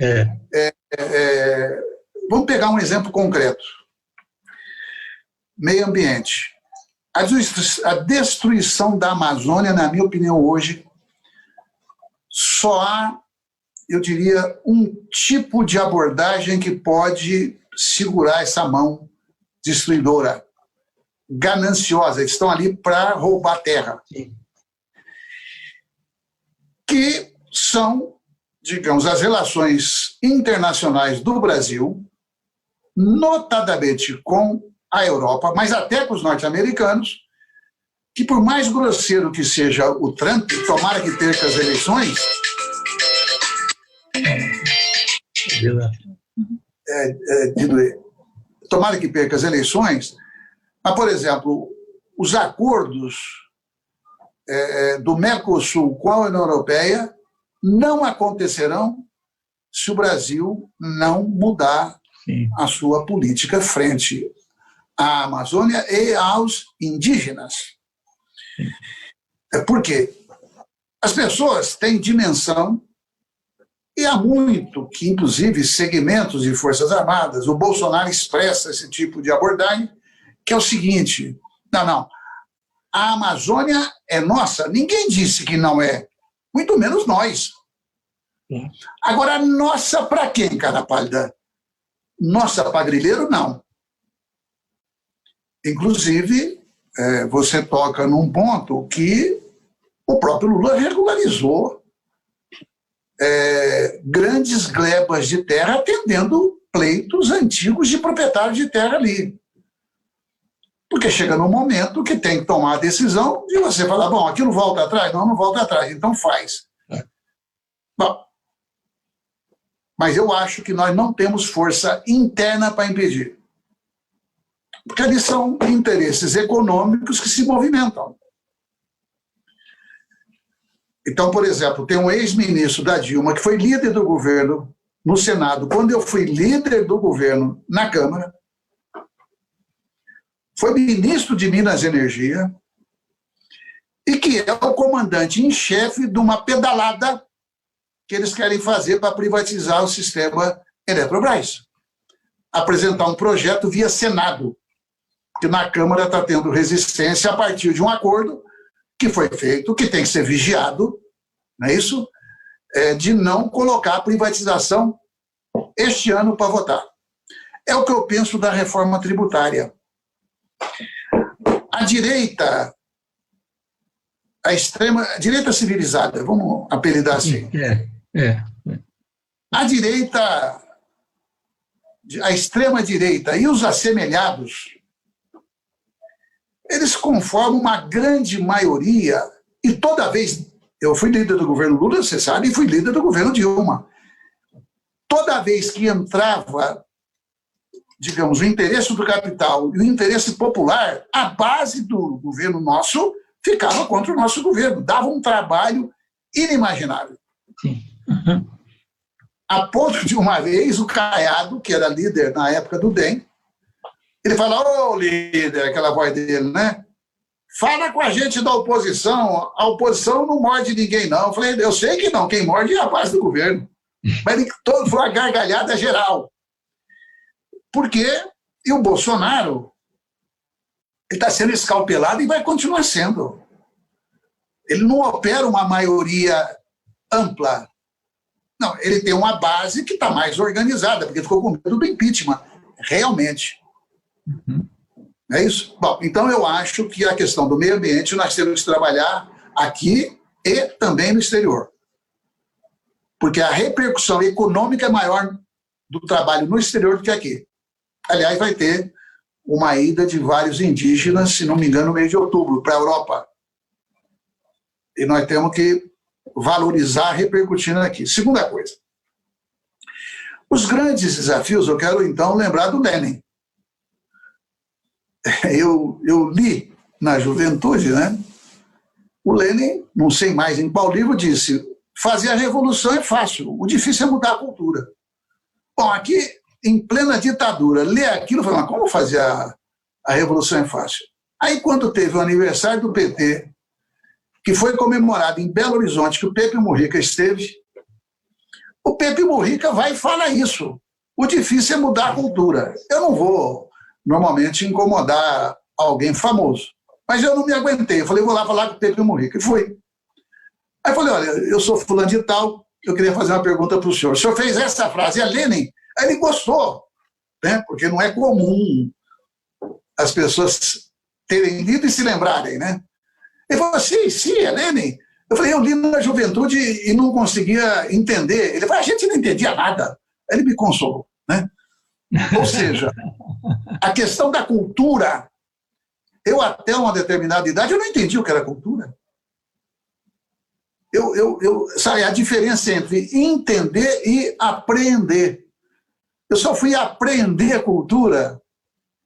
Vamos pegar um exemplo concreto. Meio ambiente. A destruição da Amazônia, na minha opinião, hoje, só há, eu diria, um tipo de abordagem que pode segurar essa mão destruidora. Gananciosa, eles estão ali para roubar terra. Sim. Que são, digamos, as relações internacionais do Brasil, notadamente com a Europa, mas até com os norte-americanos, que por mais grosseiro que seja o Trump, tomara que perca as eleições, tomara que perca as eleições, mas, por exemplo, os acordos do Mercosul com a União Europeia não acontecerão se o Brasil não mudar a sua política frente à Amazônia e aos indígenas. Por quê? As pessoas têm dimensão, e há muito que, inclusive, segmentos de Forças Armadas, o Bolsonaro expressa esse tipo de abordagem, que é o seguinte: não, a Amazônia é nossa, ninguém disse que não é, muito menos nós. Agora, nossa para quem, cara pálida? Nossa para grileiro, não. Inclusive, você toca num ponto que o próprio Lula regularizou grandes glebas de terra atendendo pleitos antigos de proprietários de terra ali. Porque chega num momento que tem que tomar a decisão de você falar, bom, aquilo volta atrás? Não volta atrás, então faz. Bom, mas eu acho que nós não temos força interna para impedir. Porque ali são interesses econômicos que se movimentam. Então, por exemplo, tem um ex-ministro da Dilma que foi líder do governo no Senado, quando eu fui líder do governo na Câmara, foi ministro de Minas e Energia, e que é o comandante em chefe de uma pedalada que eles querem fazer para privatizar o sistema Eletrobras. Apresentar um projeto via Senado, que na Câmara está tendo resistência a partir de um acordo que foi feito, que tem que ser vigiado, não é isso? De não colocar a privatização este ano para votar. É o que eu penso da reforma tributária. A direita, a direita civilizada, vamos apelidar assim. A direita, a extrema-direita e os assemelhados, eles conformam uma grande maioria, e toda vez, eu fui líder do governo Lula, você sabe, e fui líder do governo Dilma. Toda vez que entrava, digamos, o interesse do capital e o interesse popular, a base do governo nosso ficava contra o nosso governo, dava um trabalho inimaginável. Sim. Uhum. A ponto de uma vez o Caiado, que era líder na época do DEM, ele fala: ô líder, aquela voz dele, né? Fala com a gente da oposição, a oposição não morde ninguém, não. Eu falei: eu sei que não, quem morde é a base do governo. Mas ele todo foi uma gargalhada geral. Por quê? E o Bolsonaro está sendo escalpelado e vai continuar sendo. Ele não opera uma maioria ampla. Não, ele tem uma base que está mais organizada, porque ficou com medo do impeachment, realmente. Uhum. É isso? Bom, então eu acho que a questão do meio ambiente nós temos que trabalhar aqui e também no exterior. Porque a repercussão econômica é maior do trabalho no exterior do que aqui. Aliás, vai ter uma ida de vários indígenas, se não me engano, no mês de outubro, para a Europa. E nós temos que valorizar repercutindo aqui. Segunda coisa. Os grandes desafios, eu quero então lembrar do Lenin. Eu li na juventude, né? O Lenin, não sei mais em qual livro, disse: fazer a revolução é fácil, o difícil é mudar a cultura. Bom, aqui, em plena ditadura, ler aquilo e falar: mas como fazer a revolução é fácil? Aí, quando teve o aniversário do PT, que foi comemorado em Belo Horizonte, que o Pepe Mujica esteve, o Pepe Mujica vai e fala isso. O difícil é mudar a cultura. Eu não vou, normalmente, incomodar alguém famoso, mas eu não me aguentei. Eu falei: vou lá falar com o Pepe Mujica. E fui. Aí eu falei: olha, eu sou fulano de tal, eu queria fazer uma pergunta para o senhor. O senhor fez essa frase, é Lenin? Aí ele gostou, né? Porque não é comum as pessoas terem lido e se lembrarem, né? Ele falou: sim, é Lenin. Eu falei: eu li na juventude e não conseguia entender. Ele falou: a gente não entendia nada. Aí ele me consolou, né? Ou seja, a questão da cultura, eu até uma determinada idade, eu não entendi o que era cultura. Sabe, a diferença entre entender e aprender. Eu só fui aprender a cultura,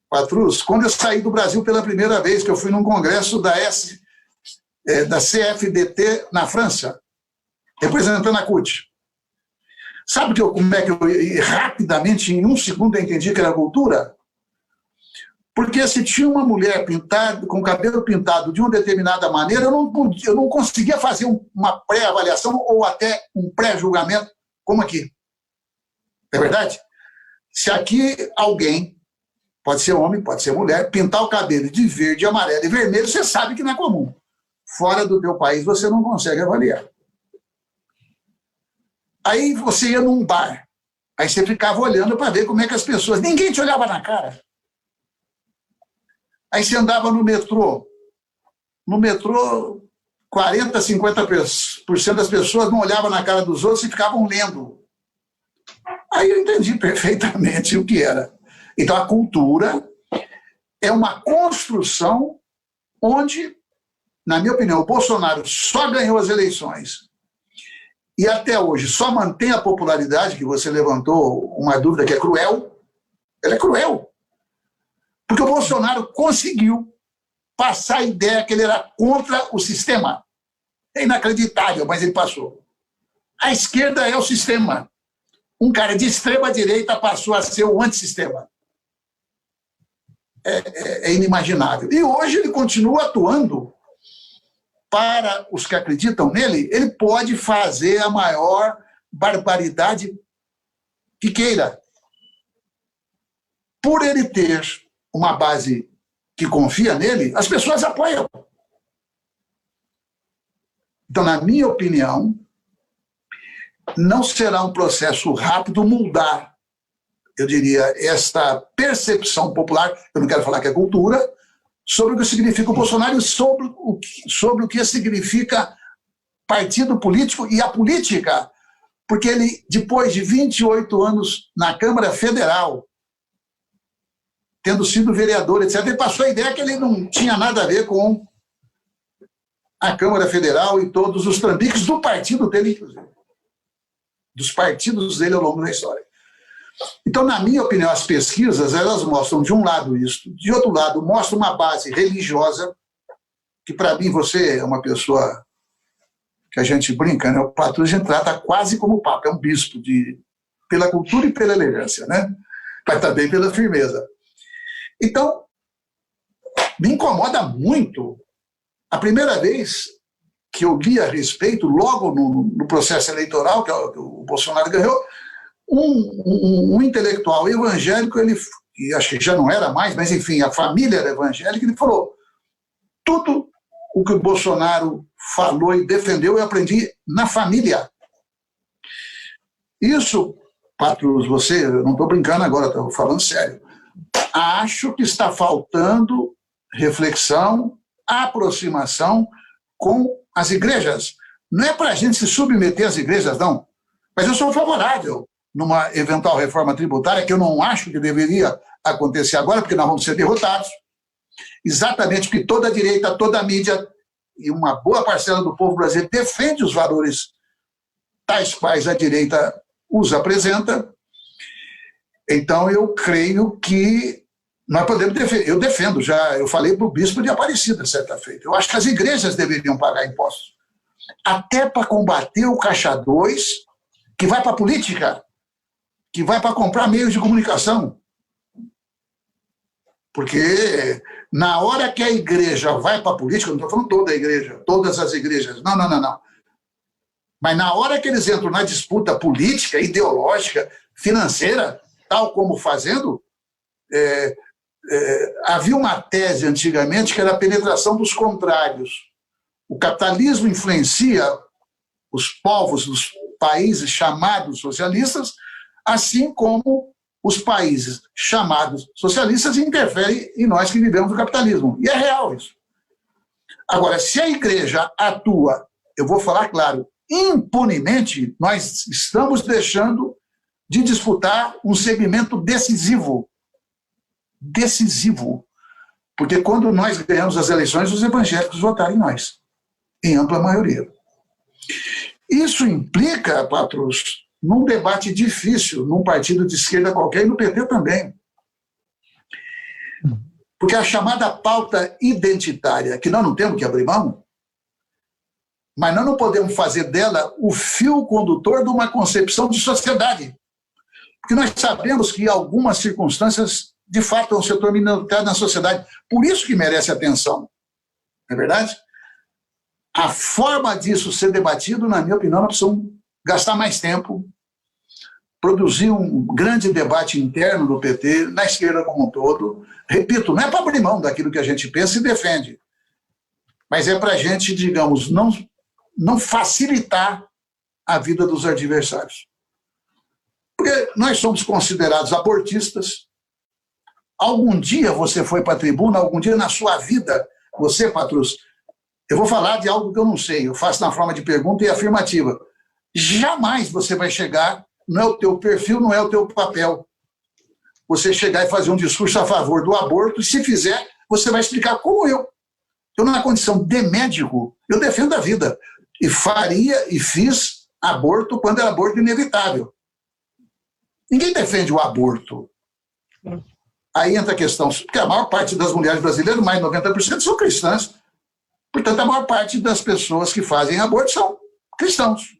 Patrus, quando eu saí do Brasil pela primeira vez, que eu fui num congresso da CFDT na França, representando a CUT. Sabe como é que eu rapidamente, em um segundo, eu entendi que era cultura? Porque se tinha uma mulher pintada, com o cabelo pintado de uma determinada maneira, eu não conseguia fazer uma pré-avaliação ou até um pré-julgamento, como aqui. É verdade? Se aqui alguém, pode ser homem, pode ser mulher, pintar o cabelo de verde, amarelo e vermelho, você sabe que não é comum. Fora do teu país, você não consegue avaliar. Aí você ia num bar, aí você ficava olhando para ver como é que as pessoas... Ninguém te olhava na cara. Aí você andava no metrô. No metrô, 40%, 50% das pessoas não olhavam na cara dos outros e ficavam lendo. Aí eu entendi perfeitamente o que era. Então, a cultura é uma construção onde, na minha opinião, o Bolsonaro só ganhou as eleições e até hoje só mantém a popularidade, que você levantou uma dúvida que é cruel. Ela é cruel. Porque o Bolsonaro conseguiu passar a ideia que ele era contra o sistema. É inacreditável, mas ele passou. A esquerda é o sistema. Um cara de extrema-direita passou a ser o antissistema. É inimaginável. E hoje ele continua atuando. Para os que acreditam nele, ele pode fazer a maior barbaridade que queira. Por ele ter uma base que confia nele, as pessoas apoiam. Então, na minha opinião, não será um processo rápido mudar, eu diria, esta percepção popular, eu não quero falar que é cultura, sobre o que significa o Bolsonaro e sobre o que significa partido político e a política, porque ele, depois de 28 anos na Câmara Federal, tendo sido vereador, etc., ele passou a ideia que ele não tinha nada a ver com a Câmara Federal e todos os trambiques do partido dele, inclusive. Dos partidos dele ao longo da história. Então, na minha opinião, as pesquisas, elas mostram, de um lado, isso, de outro lado, mostram uma base religiosa, que, para mim, você é uma pessoa que a gente brinca, né? O Patrus a gente trata quase como papa, é um bispo, pela cultura e pela elegância, né? Mas também pela firmeza. Então, me incomoda muito. A primeira vez que eu li a respeito, logo no processo eleitoral, que o Bolsonaro ganhou, um intelectual evangélico, e acho que já não era mais, mas enfim, a família era evangélica, ele falou: tudo o que o Bolsonaro falou e defendeu eu aprendi na família. Isso, Patrus, você, eu não estou brincando agora, estou falando sério. Acho que está faltando reflexão, aproximação com as igrejas. Não é para a gente se submeter às igrejas, não. Mas eu sou favorável numa eventual reforma tributária, que eu não acho que deveria acontecer agora, porque nós vamos ser derrotados. Exatamente porque toda a direita, toda a mídia e uma boa parcela do povo brasileiro defende os valores tais quais a direita os apresenta. Então, eu creio que nós podemos defender. Eu defendo já, eu falei para o bispo de Aparecida, certa feita. Eu acho que as igrejas deveriam pagar impostos. Até para combater o Caixa 2, que vai para a política, que vai para comprar meios de comunicação. Porque na hora que a igreja vai para a política, não estou falando toda a igreja, todas as igrejas, não. Mas na hora que eles entram na disputa política, ideológica, financeira, tal como fazendo, havia uma tese antigamente que era a penetração dos contrários. O capitalismo influencia os povos dos países chamados socialistas, assim como os países chamados socialistas interferem em nós que vivemos do capitalismo. E é real isso. Agora, se a igreja atua, eu vou falar claro, impunemente, nós estamos deixando de disputar um segmento decisivo. Decisivo. Porque quando nós ganhamos as eleições, os evangélicos votaram em nós, em ampla maioria. Isso implica, Patrus, num debate difícil, num partido de esquerda qualquer e no PT também. Porque a chamada pauta identitária, que nós não temos que abrir mão, mas nós não podemos fazer dela o fio condutor de uma concepção de sociedade. Porque nós sabemos que algumas circunstâncias, de fato, é um setor minoritário na sociedade. Por isso que merece atenção. Não é verdade? A forma disso ser debatido, na minha opinião, nós precisamos gastar mais tempo, produzir um grande debate interno do PT, na esquerda como um todo. Repito, não é para abrir mão daquilo que a gente pensa e defende, mas é para a gente, digamos, não facilitar a vida dos adversários. Porque nós somos considerados abortistas. Algum dia você foi para a tribuna, algum dia na sua vida, você, Patrus, eu vou falar de algo que eu não sei, eu faço na forma de pergunta e afirmativa. Jamais você vai chegar, não é o teu perfil, não é o teu papel, você chegar e fazer um discurso a favor do aborto, e se fizer, você vai explicar como eu. Eu, na condição de médico, eu defendo a vida. E faria e fiz aborto quando era aborto inevitável. Ninguém defende o aborto. Aí entra a questão, porque a maior parte das mulheres brasileiras, mais de 90%, são cristãs. Portanto, a maior parte das pessoas que fazem aborto são cristãos.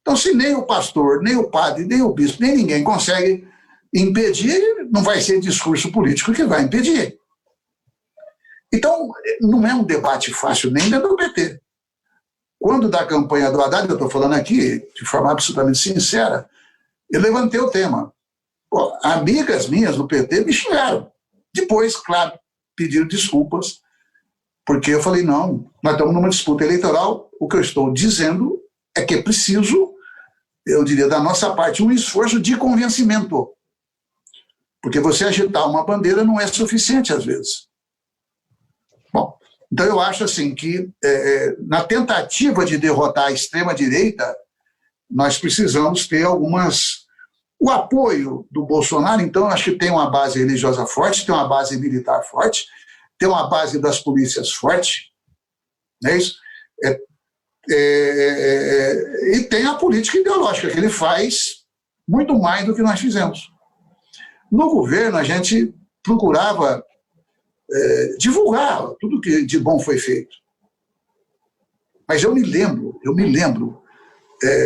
Então, se nem o pastor, nem o padre, nem o bispo, nem ninguém consegue impedir, não vai ser discurso político que vai impedir. Então, não é um debate fácil nem dentro do PT. Quando da campanha do Haddad, eu estou falando aqui de forma absolutamente sincera, eu levantei o tema. Pô, amigas minhas do PT me xingaram. Depois, claro, pediram desculpas, porque eu falei, não, nós estamos numa disputa eleitoral, o que eu estou dizendo é que é preciso, eu diria, da nossa parte, um esforço de convencimento. Porque você agitar uma bandeira não é suficiente, às vezes. Bom, então eu acho assim que, na tentativa de derrotar a extrema-direita, nós precisamos ter algumas... O apoio do Bolsonaro, então, acho que tem uma base religiosa forte, tem uma base militar forte, tem uma base das polícias forte, não é isso? E tem a política ideológica, que ele faz muito mais do que nós fizemos. No governo, a gente procurava divulgar tudo que de bom foi feito. Mas eu me lembro,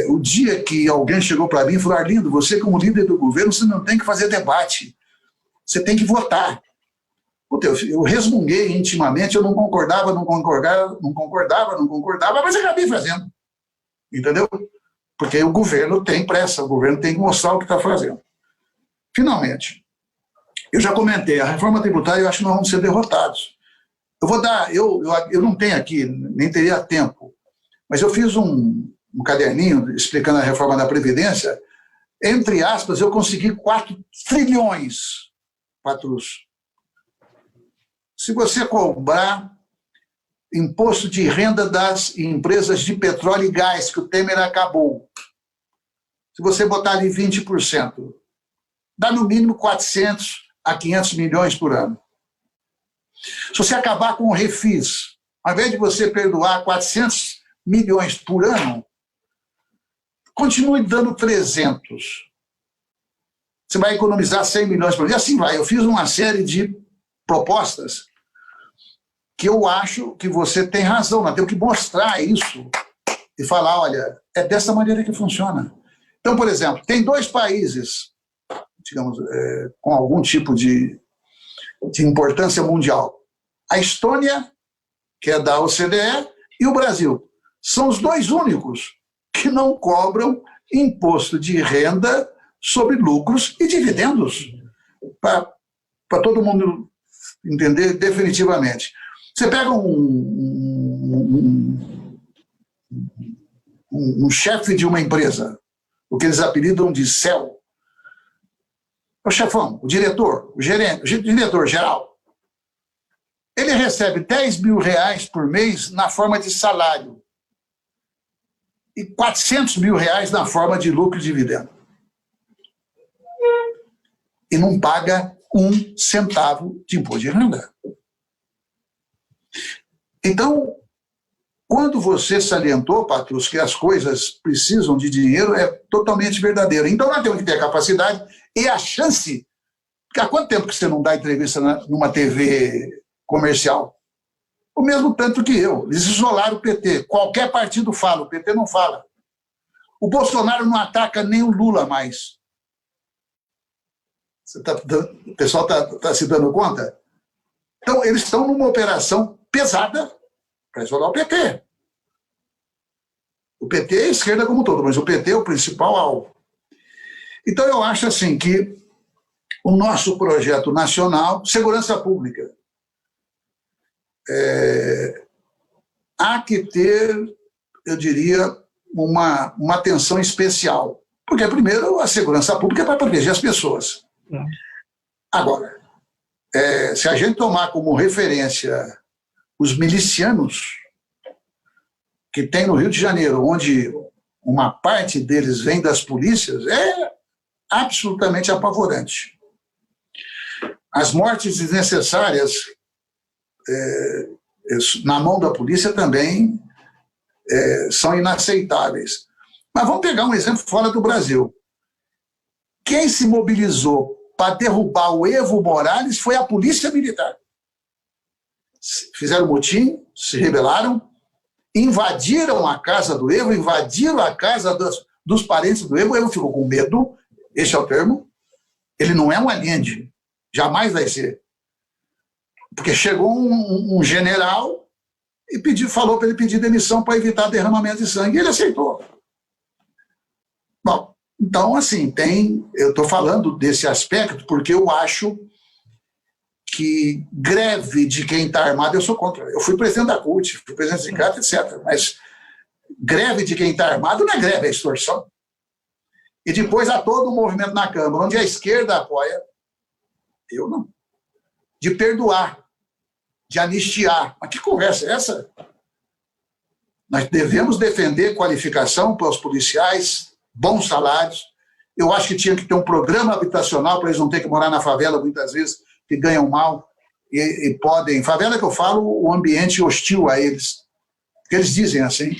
o dia que alguém chegou para mim e falou, Arlindo, você como líder do governo, você não tem que fazer debate, você tem que votar. Puta, eu resmunguei intimamente, eu não concordava, mas acabei fazendo. Entendeu? Porque o governo tem pressa, o governo tem que mostrar o que está fazendo. Finalmente, eu já comentei, a reforma tributária eu acho que nós vamos ser derrotados. Eu vou dar, eu não tenho aqui, nem teria tempo, mas eu fiz um caderninho explicando a reforma da Previdência, entre aspas, eu consegui 4 trilhões, Patrus. Se você cobrar imposto de renda das empresas de petróleo e gás, que o Temer acabou, se você botar ali 20%, dá no mínimo 400 a 500 milhões por ano. Se você acabar com o refis, ao invés de você perdoar 400 milhões por ano, continue dando 300. Você vai economizar 100 milhões por ano. E assim vai. Eu fiz uma série de propostas que eu acho que você tem razão. Nós temos que mostrar isso e falar, olha, é dessa maneira que funciona. Então, por exemplo, tem 2 países, digamos, com algum tipo de importância mundial. A Estônia, que é da OCDE, e o Brasil. São os 2 únicos que não cobram imposto de renda sobre lucros e dividendos. Para todo mundo entender definitivamente. Você pega um chefe de uma empresa, o que eles apelidam de CEO, o chefão, o diretor, o gerente, o diretor geral, ele recebe 10 mil reais por mês na forma de salário e 400 mil reais na forma de lucro e dividendo. E não paga 1 centavo de imposto de renda. Então, quando você salientou, Patrus, que as coisas precisam de dinheiro, é totalmente verdadeiro. Então, nós temos que ter a capacidade e a chance. Porque há quanto tempo que você não dá entrevista numa TV comercial? O mesmo tanto que eu. Eles isolaram o PT. Qualquer partido fala, o PT não fala. O Bolsonaro não ataca nem o Lula mais. O pessoal está se dando conta? Então, eles estão numa operação pesada para isolar o PT. O PT é a esquerda como um todo, mas o PT é o principal alvo. Então, eu acho assim que o nosso projeto nacional, segurança pública, há que ter, eu diria, uma atenção especial. Porque, primeiro, a segurança pública é para proteger as pessoas. Agora, se a gente tomar como referência os milicianos que tem no Rio de Janeiro, onde uma parte deles vem das polícias, é absolutamente apavorante. As mortes desnecessárias na mão da polícia também são inaceitáveis. Mas vamos pegar um exemplo fora do Brasil. Quem se mobilizou para derrubar o Evo Morales foi a Polícia Militar. fizeram motim, se rebelaram, invadiram a casa do Evo, invadiram a casa dos parentes do Evo. O Evo ficou com medo, esse é o termo. Ele não é um aliende, jamais vai ser. Porque chegou um general e falou para ele pedir demissão para evitar derramamento de sangue, e ele aceitou. Bom, então, assim, eu estou falando desse aspecto porque eu acho que greve de quem está armado, eu sou contra. Eu fui presidente da CUT, fui presidente do sindicato, etc. Mas greve de quem está armado não é greve, é extorsão. E depois há todo um movimento na Câmara, onde a esquerda apoia, eu não, de perdoar, de anistiar. Mas que conversa é essa? Nós devemos defender qualificação para os policiais, bons salários. Eu acho que tinha que ter um programa habitacional para eles não terem que morar na favela, muitas vezes, que ganham mal e podem... Favela que eu falo, o ambiente hostil a eles. Porque eles dizem assim.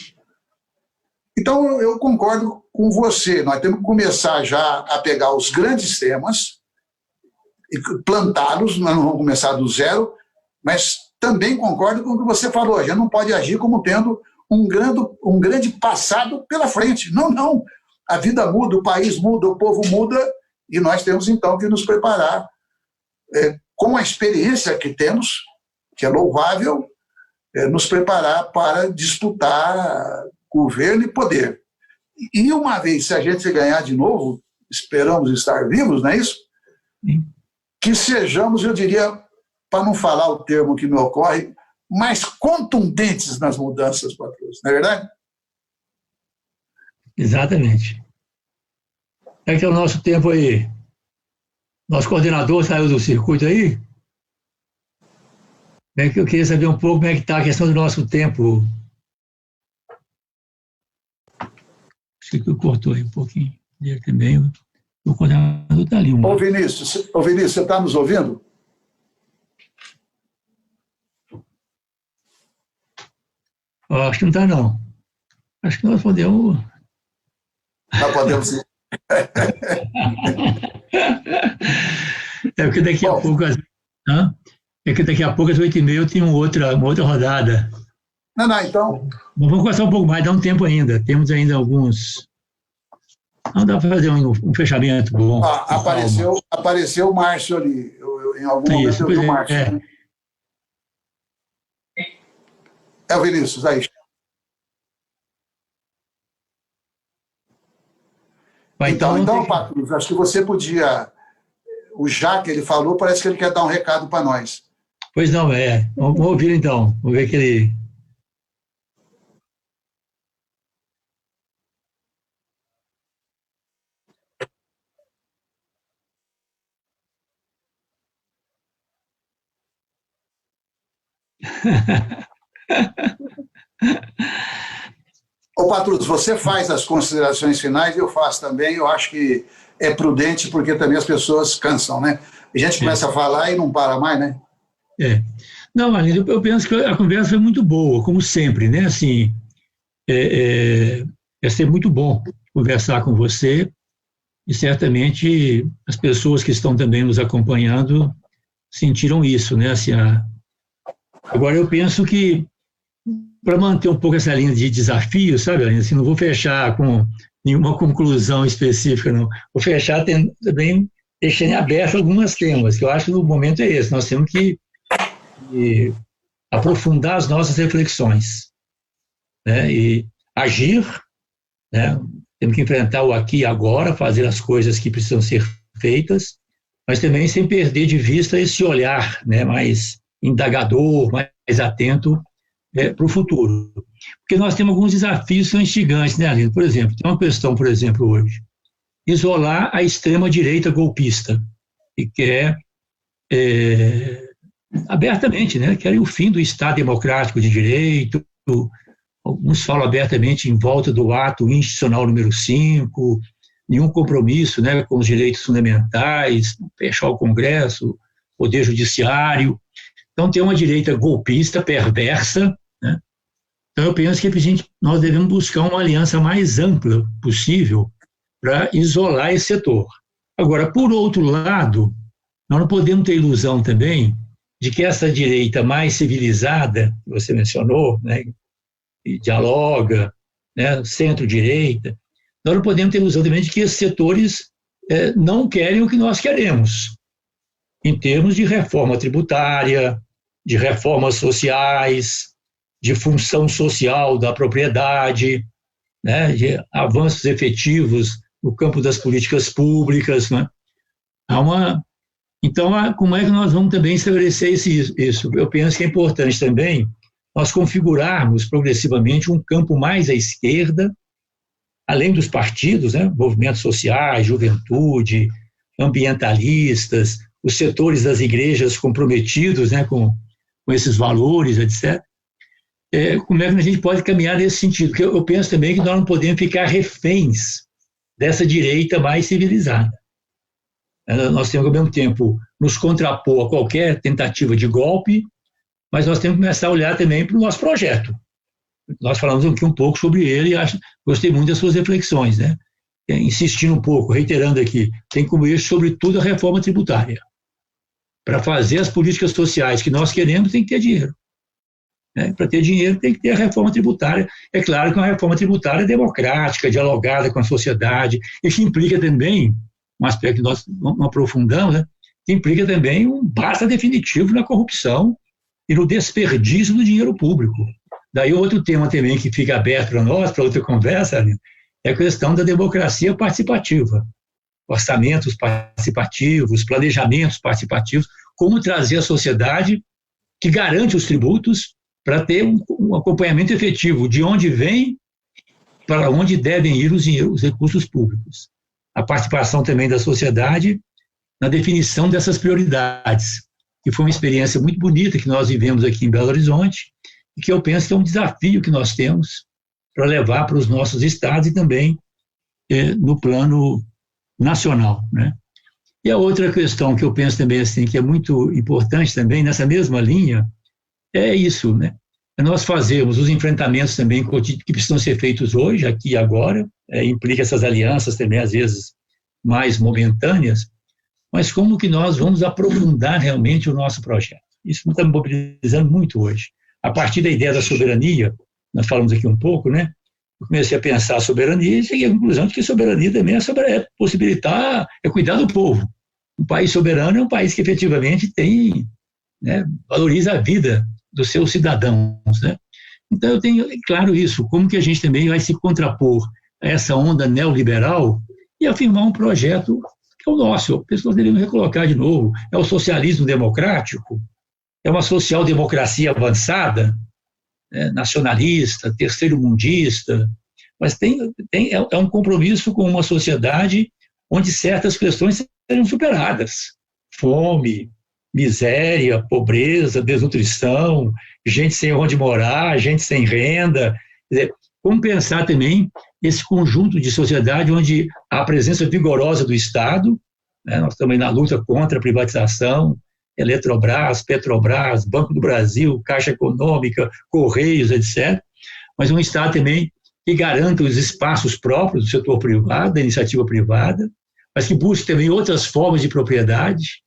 Então, eu concordo com você. Nós temos que começar já a pegar os grandes temas e plantá-los. Nós não vamos começar do zero, mas também concordo com o que você falou. A gente não pode agir como tendo um grande passado pela frente. Não, não. A vida muda, o país muda, o povo muda, e nós temos, então, que nos preparar com a experiência que temos, que é louvável, nos preparar para disputar governo e poder. E uma vez, se a gente ganhar de novo, esperamos estar vivos, não é isso? Sim. Que sejamos, eu diria, para não falar o termo que me ocorre, mais contundentes nas mudanças, Patrus, não é verdade? Exatamente. É que é o nosso tempo aí. Nosso coordenador saiu do circuito aí. É que eu queria saber um pouco como é que está a questão do nosso tempo. Acho que eu cortou aí um pouquinho. Ele também. O coordenador está ali. Ô Vinícius, você está nos ouvindo? Acho que não está, não. Acho que nós podemos... Nós podemos sim. É porque daqui a pouco... É que daqui a pouco, às 8h30, eu tenho uma outra rodada. Não, então... Vamos conversar um pouco mais, dá um tempo ainda. Temos ainda alguns... Não dá para fazer um fechamento bom. Apareceu o Márcio ali. Em algum momento eu vi o Márcio. É o Vinícius, aí. Então, Patrus, acho que você podia... O Jaque, ele falou, parece que ele quer dar um recado para nós. Pois não, Vamos ouvir então. Vamos ver que ele... Ô, Patrus, você faz as considerações finais, eu faço também. Eu acho que é prudente, porque também as pessoas cansam, né? A gente começa a falar e não para mais, né? Não, Arlindo, eu penso que a conversa foi muito boa, como sempre, né? Assim, é ser muito bom conversar com você, e certamente as pessoas que estão também nos acompanhando sentiram isso, né? Assim, Agora, eu penso que, para manter um pouco essa linha de desafio, sabe, Arlindo? Assim, não vou fechar com nenhuma conclusão específica, não. Vou fechar também deixando aberto alguns temas, que eu acho que o momento é esse. Nós temos que aprofundar as nossas reflexões, né? E agir, né? Temos que enfrentar o aqui e agora, fazer as coisas que precisam ser feitas, mas também sem perder de vista esse olhar, né, mais indagador, mais atento para o futuro. Porque nós temos alguns desafios que são instigantes, né, Arlindo? Por exemplo, tem uma questão, por exemplo, hoje, isolar a extrema-direita golpista, que quer abertamente, né, querem o fim do Estado democrático de direito. Alguns falam abertamente em volta do ato institucional número 5, nenhum compromisso, né, com os direitos fundamentais, fechar o Congresso, poder judiciário. Então, tem uma direita golpista, perversa, né? Então, eu penso que nós devemos buscar uma aliança mais ampla possível para isolar esse setor. Agora, por outro lado, nós não podemos ter ilusão também de que essa direita mais civilizada, que você mencionou, né, e dialoga, né, centro-direita, nós não podemos ter ilusão também de que esses setores não querem o que nós queremos, em termos de reforma tributária, de reformas sociais, de função social da propriedade, né, de avanços efetivos no campo das políticas públicas. Né? Então, como é que nós vamos também estabelecer isso? Eu penso que é importante também nós configurarmos progressivamente um campo mais à esquerda, além dos partidos, né, movimentos sociais, juventude, ambientalistas, os setores das igrejas comprometidos, né, com esses valores, etc. Como é que a gente pode caminhar nesse sentido? Porque eu penso também que nós não podemos ficar reféns dessa direita mais civilizada. Nós temos, ao mesmo tempo, nos contrapor a qualquer tentativa de golpe, mas nós temos que começar a olhar também para o nosso projeto. Nós falamos aqui um pouco sobre ele e gostei muito das suas reflexões, né? Insistindo um pouco, reiterando aqui, tem como eixo, sobretudo, a reforma tributária. Para fazer as políticas sociais que nós queremos, tem que ter dinheiro. Para ter dinheiro, tem que ter a reforma tributária. É claro que uma reforma tributária democrática, dialogada com a sociedade, e que implica também, um aspecto que nós não aprofundamos, né, que implica também um basta definitivo na corrupção e no desperdício do dinheiro público. Daí outro tema também que fica aberto para nós, para outra conversa, é a questão da democracia participativa. Orçamentos participativos, planejamentos participativos, como trazer a sociedade que garante os tributos para ter um acompanhamento efetivo de onde vem, para onde devem ir os recursos públicos. A participação também da sociedade na definição dessas prioridades, que foi uma experiência muito bonita que nós vivemos aqui em Belo Horizonte, e que eu penso que é um desafio que nós temos para levar para os nossos estados e também no plano nacional, né? E a outra questão que eu penso também assim, que é muito importante também, nessa mesma linha, é isso, né? Nós fazemos os enfrentamentos também que precisam ser feitos hoje, aqui e agora, implica essas alianças também, às vezes, mais momentâneas, mas como que nós vamos aprofundar realmente o nosso projeto? Isso está me mobilizando muito hoje. A partir da ideia da soberania, nós falamos aqui um pouco, né? Eu comecei a pensar a soberania e cheguei à conclusão de que soberania também é possibilitar, é cuidar do povo. Um país soberano é um país que efetivamente tem, né, valoriza a vida dos seus cidadãos, né? Então eu tenho claro isso, como que a gente também vai se contrapor a essa onda neoliberal e afirmar um projeto que é o nosso. As pessoas deveriam recolocar de novo, é o socialismo democrático, é uma social-democracia avançada, nacionalista, terceiro-mundista, mas é um compromisso com uma sociedade onde certas questões sejam superadas. Fome, miséria, pobreza, desnutrição, gente sem onde morar, gente sem renda. Quer dizer, como pensar também esse conjunto de sociedade onde há a presença vigorosa do Estado, né? Nós estamos na luta contra a privatização, Eletrobras, Petrobras, Banco do Brasil, Caixa Econômica, Correios, etc. Mas um Estado também que garanta os espaços próprios do setor privado, da iniciativa privada, mas que busque também outras formas de propriedades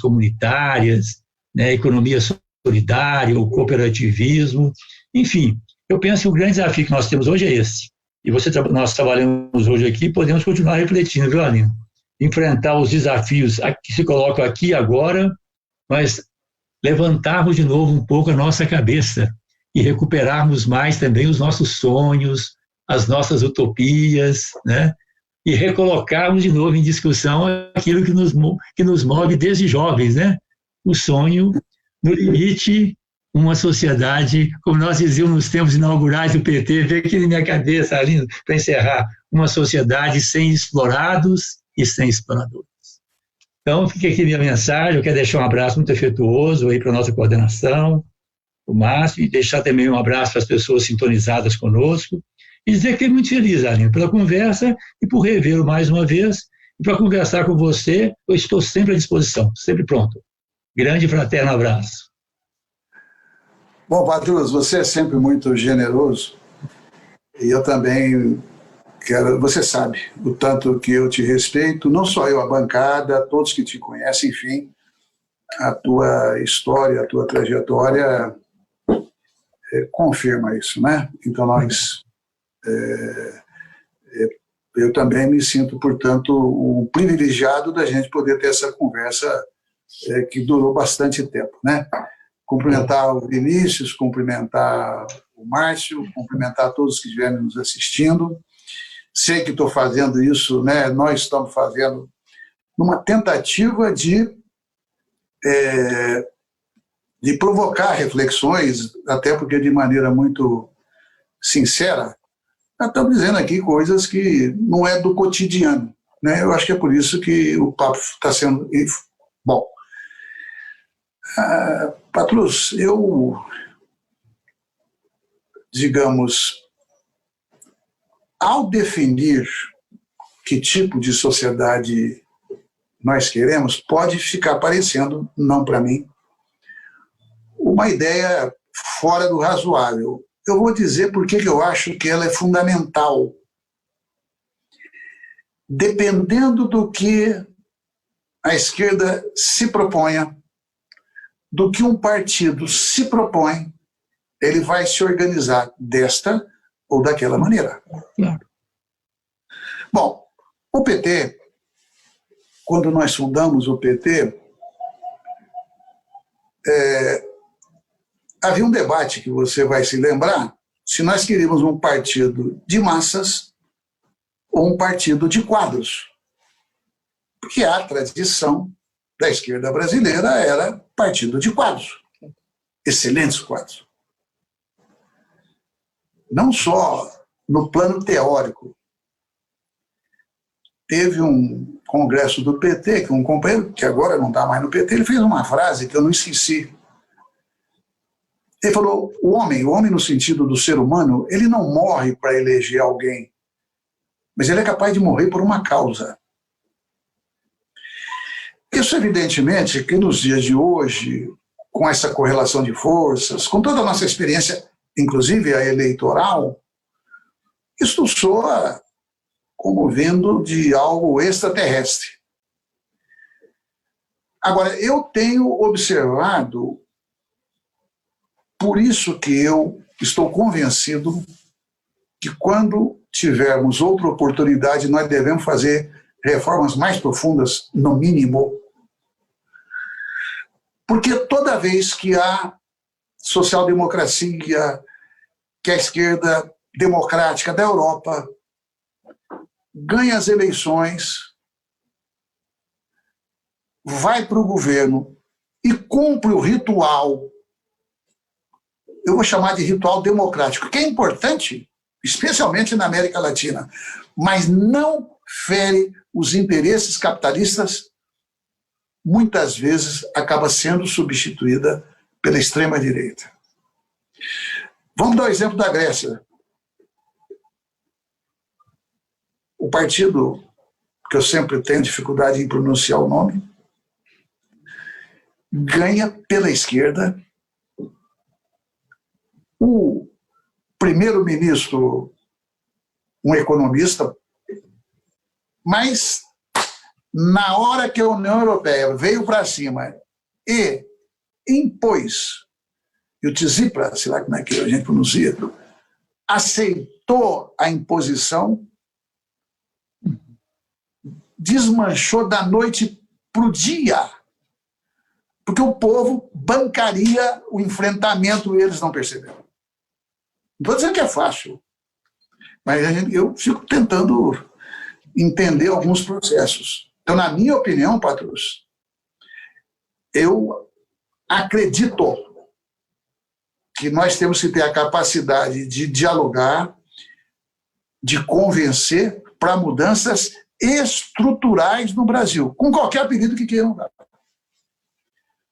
comunitárias, né, economia solidária, o cooperativismo, enfim. Eu penso que o grande desafio que nós temos hoje é esse. E nós trabalhamos hoje aqui, podemos continuar refletindo, viu, Aline? Enfrentar os desafios que se colocam aqui agora, mas levantarmos de novo um pouco a nossa cabeça e recuperarmos mais também os nossos sonhos, as nossas utopias, né? E recolocarmos de novo em discussão aquilo que nos move desde jovens, né? O sonho, no limite, uma sociedade, como nós dizíamos nos tempos inaugurais do PT, vê aqui na minha cabeça, Aline, para encerrar, uma sociedade sem explorados e sem exploradores. Então, fica aqui minha mensagem, eu quero deixar um abraço muito afetuoso aí para a nossa coordenação, o Márcio, e deixar também um abraço para as pessoas sintonizadas conosco, e dizer que fiquei muito feliz, Aline, pela conversa e por revê-lo mais uma vez, e para conversar com você, eu estou sempre à disposição, sempre pronto. Grande e fraterno abraço. Bom, Patrus, você é sempre muito generoso, e eu também você sabe o tanto que eu te respeito, não só eu, a bancada, todos que te conhecem, enfim. a tua história, a tua trajetória confirma isso, né? Então, eu também me sinto, portanto, um privilegiado da gente poder ter essa conversa que durou bastante tempo, né? Cumprimentar o Vinícius, cumprimentar o Márcio, cumprimentar todos que estiverem nos assistindo. Sei que estou fazendo isso, né? Nós estamos fazendo numa tentativa de provocar reflexões, até porque de maneira muito sincera, nós estamos dizendo aqui coisas que não é do cotidiano, né? Eu acho que é por isso que o papo está sendo bom. Patrus, digamos, ao definir que tipo de sociedade nós queremos, pode ficar parecendo, não para mim, uma ideia fora do razoável. Eu vou dizer por que eu acho que ela é fundamental. Dependendo do que a esquerda se proponha, do que um partido se propõe, ele vai se organizar desta ou daquela maneira. Claro. Bom, o PT, quando nós fundamos o PT, havia um debate que você vai se lembrar, se nós queríamos um partido de massas ou um partido de quadros. Porque a tradição da esquerda brasileira era partido de quadros, excelentes quadros. Não só no plano teórico. Teve um congresso do PT, que um companheiro, que agora não está mais no PT, ele fez uma frase que eu não esqueci. Ele falou, o homem no sentido do ser humano, ele não morre para eleger alguém, mas ele é capaz de morrer por uma causa. Isso, evidentemente, que nos dias de hoje, com essa correlação de forças, com toda a nossa experiência, inclusive a eleitoral, isso soa como vindo de algo extraterrestre. Agora, eu tenho observado, por isso que eu estou convencido que quando tivermos outra oportunidade, nós devemos fazer reformas mais profundas, no mínimo. Porque toda vez que a social-democracia, que a esquerda democrática da Europa ganha as eleições, vai para o governo e cumpre o ritual, eu vou chamar de ritual democrático, que é importante, especialmente na América Latina, mas não fere os interesses capitalistas, muitas vezes acaba sendo substituída pela extrema-direita. Vamos dar o exemplo da Grécia. O partido, que eu sempre tenho dificuldade em pronunciar o nome, ganha pela esquerda. O primeiro-ministro, um economista, mas na hora que a União Europeia veio para cima e impôs, e o Tsipras, sei lá como é que a gente pronuncia, aceitou a imposição, desmanchou da noite para o dia, porque o povo bancaria o enfrentamento e eles não perceberam. Não estou dizendo que é fácil, mas eu fico tentando entender alguns processos. Então, na minha opinião, Patrus, eu acredito que nós temos que ter a capacidade de dialogar, de convencer para mudanças estruturais no Brasil, com qualquer apelido que queiram dar.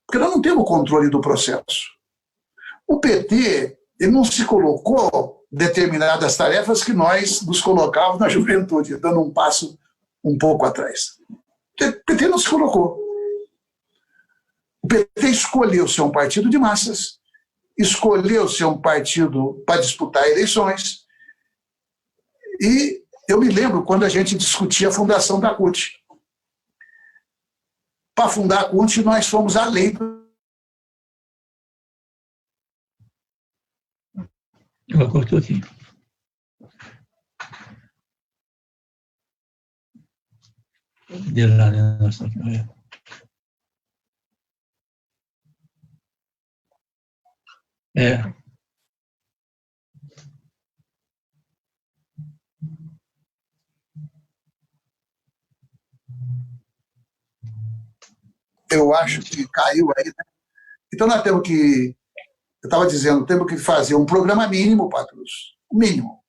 Porque nós não temos controle do processo. O PT, ele não se colocou determinadas tarefas que nós nos colocávamos na juventude, dando um passo um pouco atrás. O PT não se colocou. O PT escolheu ser um partido de massas, escolheu ser um partido para disputar eleições, e eu me lembro quando a gente discutia a fundação da CUT. para fundar a CUNT, nós fomos além. Cortou aqui. De lá, né? Nossa, é. Eu acho que caiu aí, né? Então nós temos que, eu estava dizendo, temos que fazer um programa mínimo, Patrus, mínimo,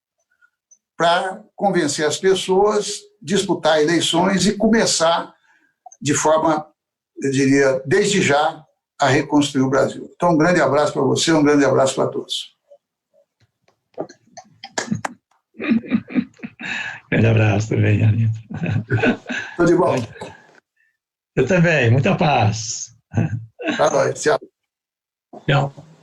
para convencer as pessoas, disputar eleições e começar de forma, eu diria, desde já, a reconstruir o Brasil. Então, um grande abraço para você, um grande abraço para todos. Grande abraço também, Arlindo. Tudo de bom. Eu também, muita paz. Tá nóis, tchau. Tchau.